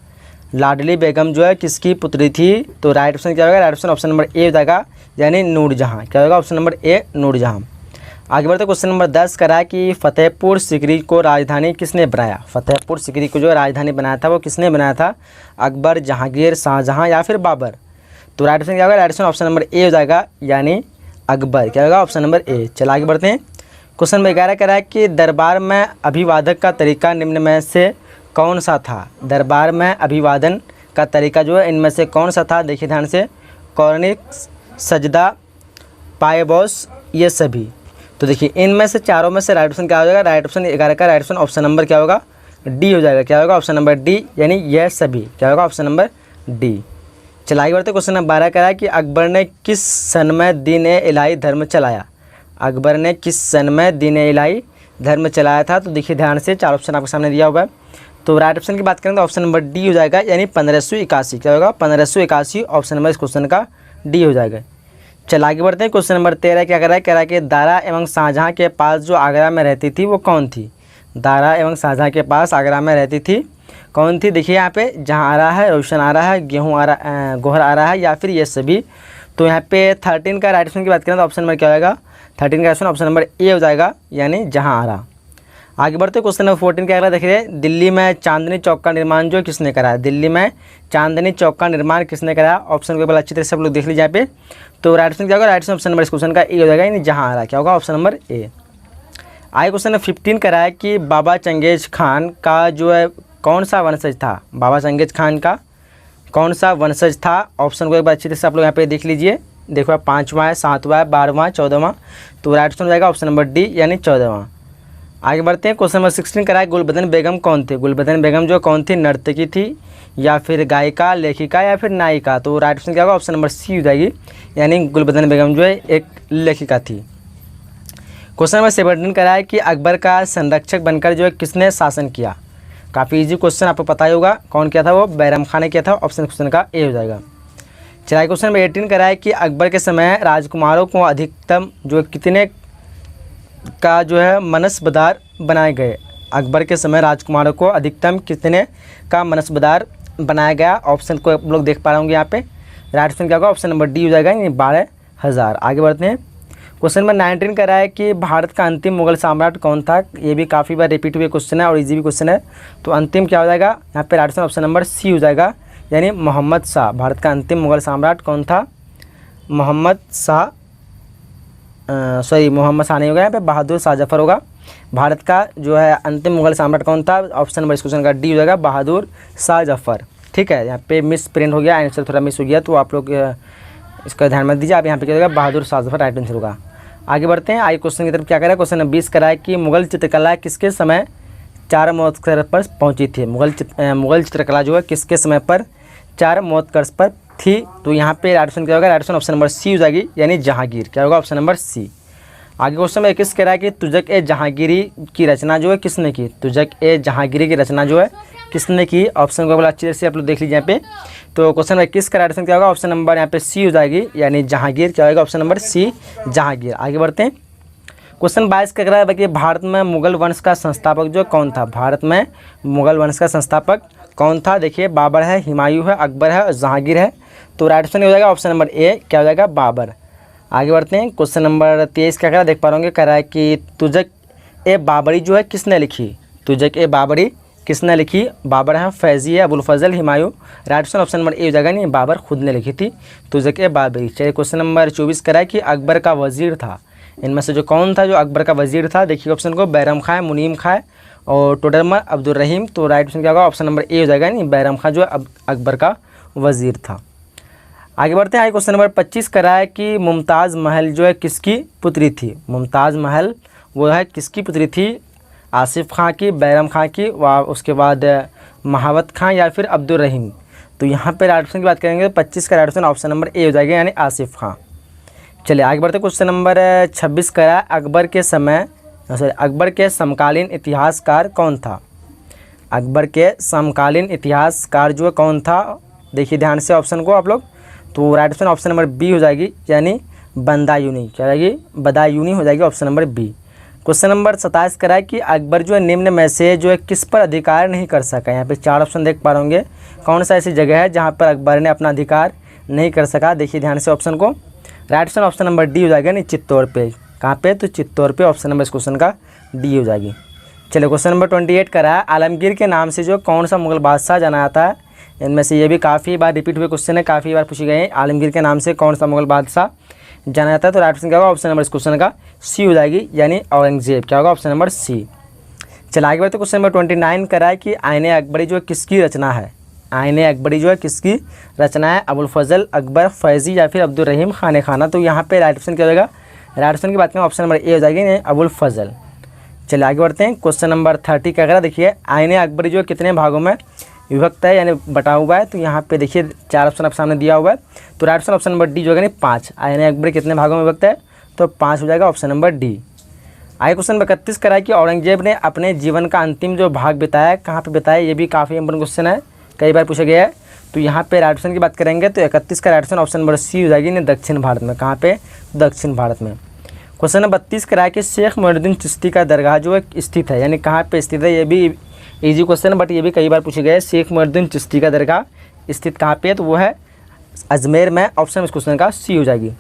लाडली बेगम जो है किसकी पुत्री थी, तो राइट ऑप्शन क्या होगा, right option option number A हो जाएगा, यानी नूरजहाँ। क्या होगा, ऑप्शन नंबर ए नूरजहाँ। आगे बढ़ते क्वेश्चन नंबर 10 करा है कि फतेहपुर सीकरी को राजधानी किसने बनाया। फतेहपुर सीकरी को जो राजधानी बनाया था वो किसने बनाया था, अकबर, जहांगीर, शाहजहाँ या फिर बाबर। तो राइट ऑप्शन क्या होगा, right option option number A हो जाएगा, यानी अकबर। क्या होगा, ऑप्शन नंबर ए। चला आगे बढ़ते हैं। क्वेश्चन नंबर 11 करा है कि दरबार में अभिवादक का तरीका निम्न में से कौन सा था। दरबार में अभिवादन का तरीका जो है इनमें से कौन सा था, देखिए ध्यान से, कॉर्निक, सजदा, पायबॉस, ये सभी। तो देखिए इनमें से चारों में से राइट ऑप्शन क्या हो जाएगा, राइट ऑप्शन 11 का राइट ऑप्शन ऑप्शन नंबर क्या होगा, डी हो जाएगा। क्या होगा, ऑप्शन नंबर डी, यानी यह सभी। क्या होगा, ऑप्शन नंबर डी। चला आगे बढ़ते क्वेश्चन नंबर 12 करा है कि अकबर ने किस सन में दीन-ए-इलाही धर्म चलाया। अकबर ने किस सन में दीन-ए-इलाही धर्म चलाया था। तो देखिए ध्यान से, 4 ऑप्शन आपके सामने दिया हुआ है। तो राइट ऑप्शन की बात करें तो ऑप्शन नंबर डी हो जाएगा, यानी 1581। क्या होगा, 1581 ऑप्शन नंबर इस क्वेश्चन का डी हो जाएगा। चल आगे बढ़ते हैं। क्वेश्चन नंबर 13 क्या करा है, कह रहा है कि दारा एवं शाहजहाँ के पास जो आगरा में रहती थी वो कौन थी। दारा एवं शाहजहाँ के पास आगरा में रहती थी कौन थी। देखिए यहाँ पे जहाँ आ रहा है, रोशन आ रहा है, गेहूँ आ रहा, गोहर आ रहा है, या फिर ये सभी। तो यहाँ पे 13 का राइट ऑप्शन की बात करें तो ऑप्शन नंबर क्या होगा, 13 का ऑप्शन ऑप्शन नंबर ए हो जाएगा, यानी जहाँ आ रहा। आगे बढ़ते क्वेश्चन नंबर 14 क्या करा, देखिए दिल्ली में चांदनी चौक का निर्माण जो किसने करा। दिल्ली में चांदनी चौक का निर्माण किसने करा, ऑप्शन को अच्छी तरह से सब लोग देख लीजिए यहाँ पे। तो राइट ऑप्शन क्या होगा, राइट ऑप्शन नंबर इस क्वेश्चन का ए हो जाएगा, यानी जहाँ आ रहा। क्या होगा, ऑप्शन नंबर ए। आगे क्वेश्चन नंबर 15 करा है कि बाबा चंगेज खान का जो है कौन सा वंशज था। बाबा चंगेज खान का कौन सा वंशज था, ऑप्शन को एक बार अच्छी तरह से आप लोग यहाँ पे देख लीजिए। देखो 5वां है, 7वां है, 12वां, 14वां। तो राइट ऑप्शन हो जाएगा ऑप्शन नंबर डी, यानी 14वां। आगे बढ़ते हैं। क्वेश्चन नंबर 16 करा है गुलबदन बेगम कौन थे। गुलबदन बेगम जो कौन थी, नर्तकी थी या फिर गायिका, लेखिका या फिर नायिका। तो राइट ऑप्शन क्या होगा, ऑप्शन नंबर सी हो जाएगी, यानी गुलबदन बेगम जो है एक लेखिका थी। क्वेश्चन नंबर 17 करा है कि अकबर का संरक्षक बनकर जो है किसने शासन किया। काफ़ी इजी क्वेश्चन, आपको पता ही होगा कौन किया था, वो बैरम खान ने किया था। ऑप्शन क्वेश्चन का ए हो जाएगा। चलिए क्वेश्चन नंबर 18 करा है कि अकबर के समय राजकुमारों को अधिकतम जो कितने का जो है मनसबदार बनाए गए। अकबर के समय राजकुमारों को अधिकतम कितने का मनसबदार बनाया गया। ऑप्शन को आप लोग देख पा रहे होंगे यहाँ पे। राइट ऑप्शन क्या होगा, ऑप्शन नंबर डी हो जाएगा, यानी 12,000। आगे बढ़ते हैं। क्वेश्चन नंबर 19 करा है कि भारत का अंतिम मुगल सम्राट कौन था। ये भी काफ़ी बार रिपीट हुए क्वेश्चन है और इजी भी क्वेश्चन है। तो अंतिम क्या हो जाएगा, यहाँ पे राइट ऑप्शन नंबर सी हो जाएगा, यानी मोहम्मद शाह। भारत का अंतिम मुगल सम्राट कौन था, मोहम्मद शाह, मोहम्मद शाह नहीं होगा, यहाँ पे बहादुर शाह जफर होगा। भारत का जो है अंतिम मुगल सम्राट कौन था, ऑप्शन नंबर इस क्वेश्चन का डी हो जाएगा, बहादुर शाह जफर। ठीक है, यहाँ पे मिस प्रिंट हो गया, आंसर थोड़ा मिस हो गया, तो आप लोग इसका ध्यान मत दीजिए। आप यहाँ पे क्या होगा, बहादुर शाह जफर राइट आंसर होगा। आगे बढ़ते हैं। आगे क्वेश्चन की तरफ क्या करें। क्वेश्चन नंबर 20 करा है कि मुगल चित्रकला किसके समय 4 महोत्कर्ष पर पहुँची थी। मुगल चित्रकला जो है किसके समय पर 4 महोत्कर्ष पर थी। तो यहाँ पे राइट ऑप्शन क्या होगा, राइट ऑप्शन नंबर सी हो जाएगी, यानी जहांगीर। क्या होगा, ऑप्शन नंबर सी। आगे क्वेश्चन में 21 कह रहा है कि तुज़क-ए-जहांगीरी की रचना जो है किसने की। तुज़क-ए-जहांगीरी की रचना जो है किसने की। ऑप्शन को अच्छी तरह से आप लोग देख लीजिए यहाँ पे। तो क्वेश्चन नंबर 21 का राइट आंसर क्या होगा, ऑप्शन नंबर यहाँ पे सी हो जाएगी, यानी जहांगीर। क्या होगा, ऑप्शन नंबर सी, जहांगीर। आगे बढ़ते हैं। क्वेश्चन 22 का कह रहा है कि भारत में मुगल वंश का संस्थापक जो कौन था। भारत में मुगल वंश का संस्थापक कौन था। देखिए बाबर है, हुमायूं है, अकबर है और जहांगीर है। तो राइट ऑप्शन हो जाएगा ऑप्शन नंबर ए, क्या हो जाएगा, बाबर। आगे बढ़ते हैं। क्वेश्चन नंबर 23 क्या कह रहा है, देख पा रहे होंगे, कह रहा है कि तुज़क-ए-बाबरी जो है किसने लिखी। तुज़क-ए-बाबरी किसने लिखी, बाबर है, फैज़ी है, Abul Fazl, Humayun. Right option number A हो जाएगा, नहीं बाबर खुद ने लिखी थी तुज़क-ए-बाबरी। चलिए क्वेश्चन नंबर 24 कह रहा है कि अकबर का वजीर था, इनमें से जो कौन था जो अकबर का वजीर था। देखिए ऑप्शन को, बैरम खां, मुनीम खां और टोडरमल अब्दुल रहीम। तो राइट ऑप्शन क्या होगा, ऑप्शन नंबर ए हो जाएगा, नहीं बैरम खां जो अकबर का वजीर था। आगे बढ़ते हैं। क्वेश्चन नंबर 25 कह रहा है कि मुमताज़ महल जो है किसकी पुत्री थी। मुमताज़ महल वो है किसकी पुत्री थी, आसिफ खां की, बैरम खां की, व उसके बाद महावत खां या फिर अब्दुल रहीम। तो यहाँ पे राइट ऑप्शन की बात करेंगे तो 25 का right option option number A हो जाएगा, यानी आसिफ खां। चलिए आगे बढ़ते, क्वेश्चन नंबर 26 का है, अकबर के समकालीन इतिहासकार कौन था? अकबर के समकालीन इतिहासकार जो है कौन था? देखिए ध्यान से ऑप्शन को आप लोग, तो right option option number B हो जाएगी, यानी बदायूनी। क्या जाएगी? बदायूनी हो जाएगी, option number B. Question number 27 करा है कि अकबर जो है निम्न में से जो है किस पर अधिकार नहीं कर सका? यहाँ पे 4 ऑप्शन देख पा रहे होंगे, कौन सा ऐसी जगह है जहाँ पर अकबर ने अपना अधिकार नहीं कर सका? देखिए ध्यान से ऑप्शन को, right option option number D हो जाएगा, नहीं चित्तौड़ पे। कहाँ पे? तो चित्तौड़ पे, ऑप्शन नंबर इस क्वेश्चन का डी हो जाएगी। चलिए क्वेश्चन नंबर 28 करा है, आलमगीर के नाम से जो कौन सा मुगल बादशाह जाना जाता है? इनमें से ये भी काफ़ी बार रिपीट हुए क्वेश्चन है, काफ़ी बार पूछे गए हैं। आलमगीर के नाम से कौन सा मुगल बादशाह जाना जाता है? तो राइट ऑप्शन क्या होगा? ऑप्शन नंबर इस क्वेश्चन का सी हो जाएगी, यानी औरंगजेब। क्या होगा? Option number C. चलिए आगे बढ़ते, क्वेश्चन नंबर 29 करा है कि आईने अकबरी जो है किसकी रचना है? आईने अकबरी जो है किसकी रचना है? अबुल फजल अकबर फैज़ी या फिर अब्दुल रहीम खाने खाना। तो यहाँ पे राइट ऑप्शन क्या हो जाएगा? राइट ऑप्शन की बात करें ऑप्शन नंबर ए हो जाएगी, अबुल फजल। चलिए आगे बढ़ते हैं, क्वेश्चन नंबर 30 का अगर देखिए, आईने अकबरी जो है कितने भागों में विभक्त है, यानी बटा हुआ है? तो यहाँ पे देखिए 4 ऑप्शन आप सामने दिया हुआ है, तो right option option number D जो है 5। आईने अकबरी कितने भागों में विभक्त है? तो 5 हो जाएगा, ऑप्शन नंबर डी। आगे क्वेश्चन नंबर 31 करा है कि औरंगजेब ने अपने जीवन का अंतिम जो भाग बिताया कहाँ पे बिताया? ये भी काफ़ी इंपॉर्टेंट क्वेश्चन है, कई बार पूछा गया है। तो यहाँ पे राइट ऑप्शन की बात करेंगे तो 31 का right option option number C हो जाएगी, दक्षिण भारत में। कहाँ पे? दक्षिण भारत में। क्वेश्चन नंबर 32 करा है कि शेख मोइनुद्दीन चिश्ती का दरगाह जो है स्थित है, यानी कहाँ पे स्थित है? ये भी इजी क्वेश्चन है, बट ये भी कई बार पूछे गए। शेख मोइनुद्दीन चिश्ती का दरगाह स्थित कहाँ पे है? तो वो है अजमेर में, ऑप्शन इस क्वेश्चन का सी हो जाएगी।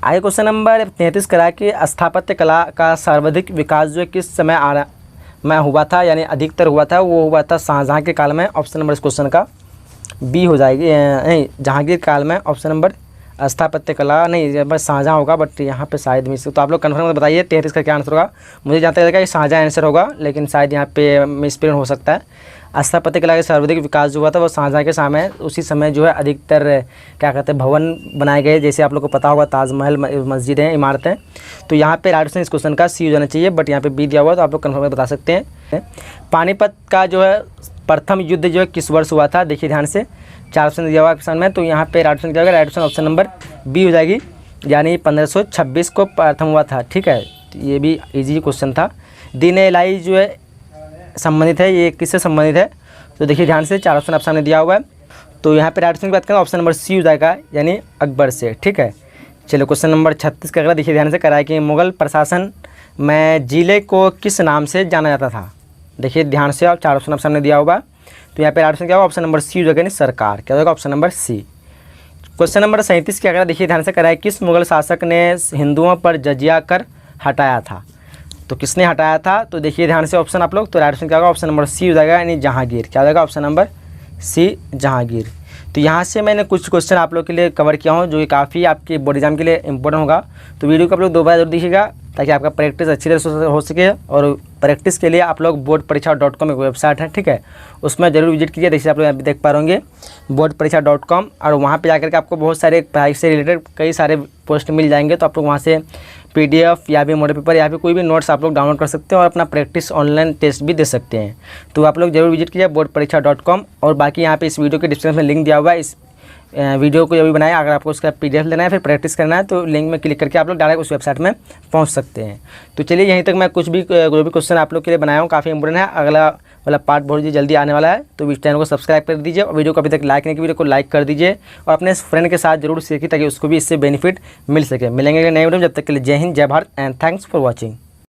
आगे क्वेश्चन नंबर 33 करा है कि स्थापत्य कला का सर्वाधिक विकास जो है किस समय में हुआ था, यानी अधिकतर हुआ था? वो हुआ था शाहजहाँ के काल में, ऑप्शन नंबर इस क्वेश्चन का बी हो जाएगी, नहीं जहांगीर काल में। ऑप्शन नंबर स्थापत्य कला नहीं, बस शाहजहाँ होगा, बट यहाँ पे शायद मिस, तो आप लोग कन्फर्म बताइए 33 का क्या आंसर होगा। मुझे जहाँ तक लगेगा कि शाहजहाँ आंसर होगा, लेकिन शायद यहाँ पे मिसप्रिंट हो सकता है। स्थापत्य कला का सर्वाधिक विकास जो हुआ था वो शाहजहाँ के समय, उसी समय जो है अधिकतर क्या कहते हैं भवन बनाए गए, जैसे आप लोग को पता होगा ताजमहल, मस्जिद हैं, इमारतें। तो यहाँ पे राइट ऑप्शन इस क्वेश्चन का सी हो जाना चाहिए, बट यहाँ पे बी दिया हुआ, तो आप लोग कन्फर्म बता सकते हैं। पानीपत का जो है प्रथम युद्ध जो है किस वर्ष हुआ था? देखिए ध्यान से, 4 ऑप्शन दिया हुआ ऑप्शन में, तो यहाँ पे राइट ऑप्शन क्या होगा? Right option option number B हो जाएगी, यानी 1526 को प्रथम हुआ था। ठीक है, तो ये भी इजी क्वेश्चन था। दीन इलाही जो है संबंधित है, ये किससे संबंधित है? तो देखिए ध्यान से, 4 ऑप्शन आप सामने दिया हुआ है, तो यहाँ पे राइट ऑप्शन की बात करें ऑप्शन नंबर सी हो जाएगा, यानी अकबर से। ठीक है, चलिए क्वेश्चन नंबर 36 का अगला देखिए ध्यान से करा है कि मुगल प्रशासन में जिले को किस नाम से जाना जाता था? देखिए ध्यान से, 4 ऑप्शन आप सामने दिया हुआ, तो यहाँ पे राइट ऑप्शन क्या होगा? ऑप्शन नंबर सी हो जाएगा, यानी सरकार। क्या होगा? Option number C. Question number 37 के अगर देखिए ध्यान से करा है, किस मुगल शासक ने हिंदुओं पर जजिया कर हटाया था? तो किसने हटाया था? तो देखिए ध्यान से ऑप्शन आप लोग, तो राइट ऑप्शन क्या होगा? ऑप्शन नंबर सी हो जाएगा, यानी जहांगीर। क्या हो जाएगा? Option number C, Jahangir. तो यहाँ से मैंने कुछ क्वेश्चन आप लोग के लिए कवर किया हूँ, जो कि काफ़ी आपके बोर्ड एग्जाम के लिए इंपॉर्टेंट होगा। तो वीडियो को आप लोग 2 बार जरूर देखिएगा, ताकि आपका प्रैक्टिस अच्छी तरह से हो सके। और प्रैक्टिस के लिए आप लोग boardpareekha.com एक वेबसाइट है, ठीक है, उसमें जरूर विजिट कीजिए। देखिए आप लोग यहाँ पे देख पा रहे होंगे boardpareekha.com, और वहाँ पे जाकर के आपको बहुत सारे पढ़ाई से रिलेटेड कई सारे पोस्ट मिल जाएंगे। तो आप लोग वहाँ से PDF या भी मॉडल पेपर या फिर कोई भी नोट्स आप लोग डाउनलोड कर सकते हैं और अपना प्रैक्टिस ऑनलाइन टेस्ट भी दे सकते हैं। तो आप लोग जरूर विजिट कीजिए boardpareekha.com। और बाकी यहाँ पे इस वीडियो के डिस्क्रिप्शन में लिंक दिया हुआ है, इस वीडियो को जब भी बनाया, अगर आपको उसका PDF लेना है फिर प्रैक्टिस करना है, तो लिंक में क्लिक करके आप लोग डायरेक्ट उस वेबसाइट में पहुंच सकते हैं। तो चलिए यहीं तक मैं कुछ भी जो भी क्वेश्चन आप लोग के लिए बनाया हूँ काफ़ी इंपॉर्टेंट है। अगला वाला पार्ट बहुत जल्दी आने वाला है, तो इस चैनल को सब्सक्राइब कर दीजिए और वीडियो को अभी तक लाइक नहीं किया वीडियो को लाइक कर दीजिए और अपने फ्रेंड के साथ जरूर शेयर कीजिए, ताकि उसको भी इससे बेनिफिट मिल सके। मिलेंगे नए वीडियो में, जब तक के लिए जय हिंद, जय Bharat and thanks for watching.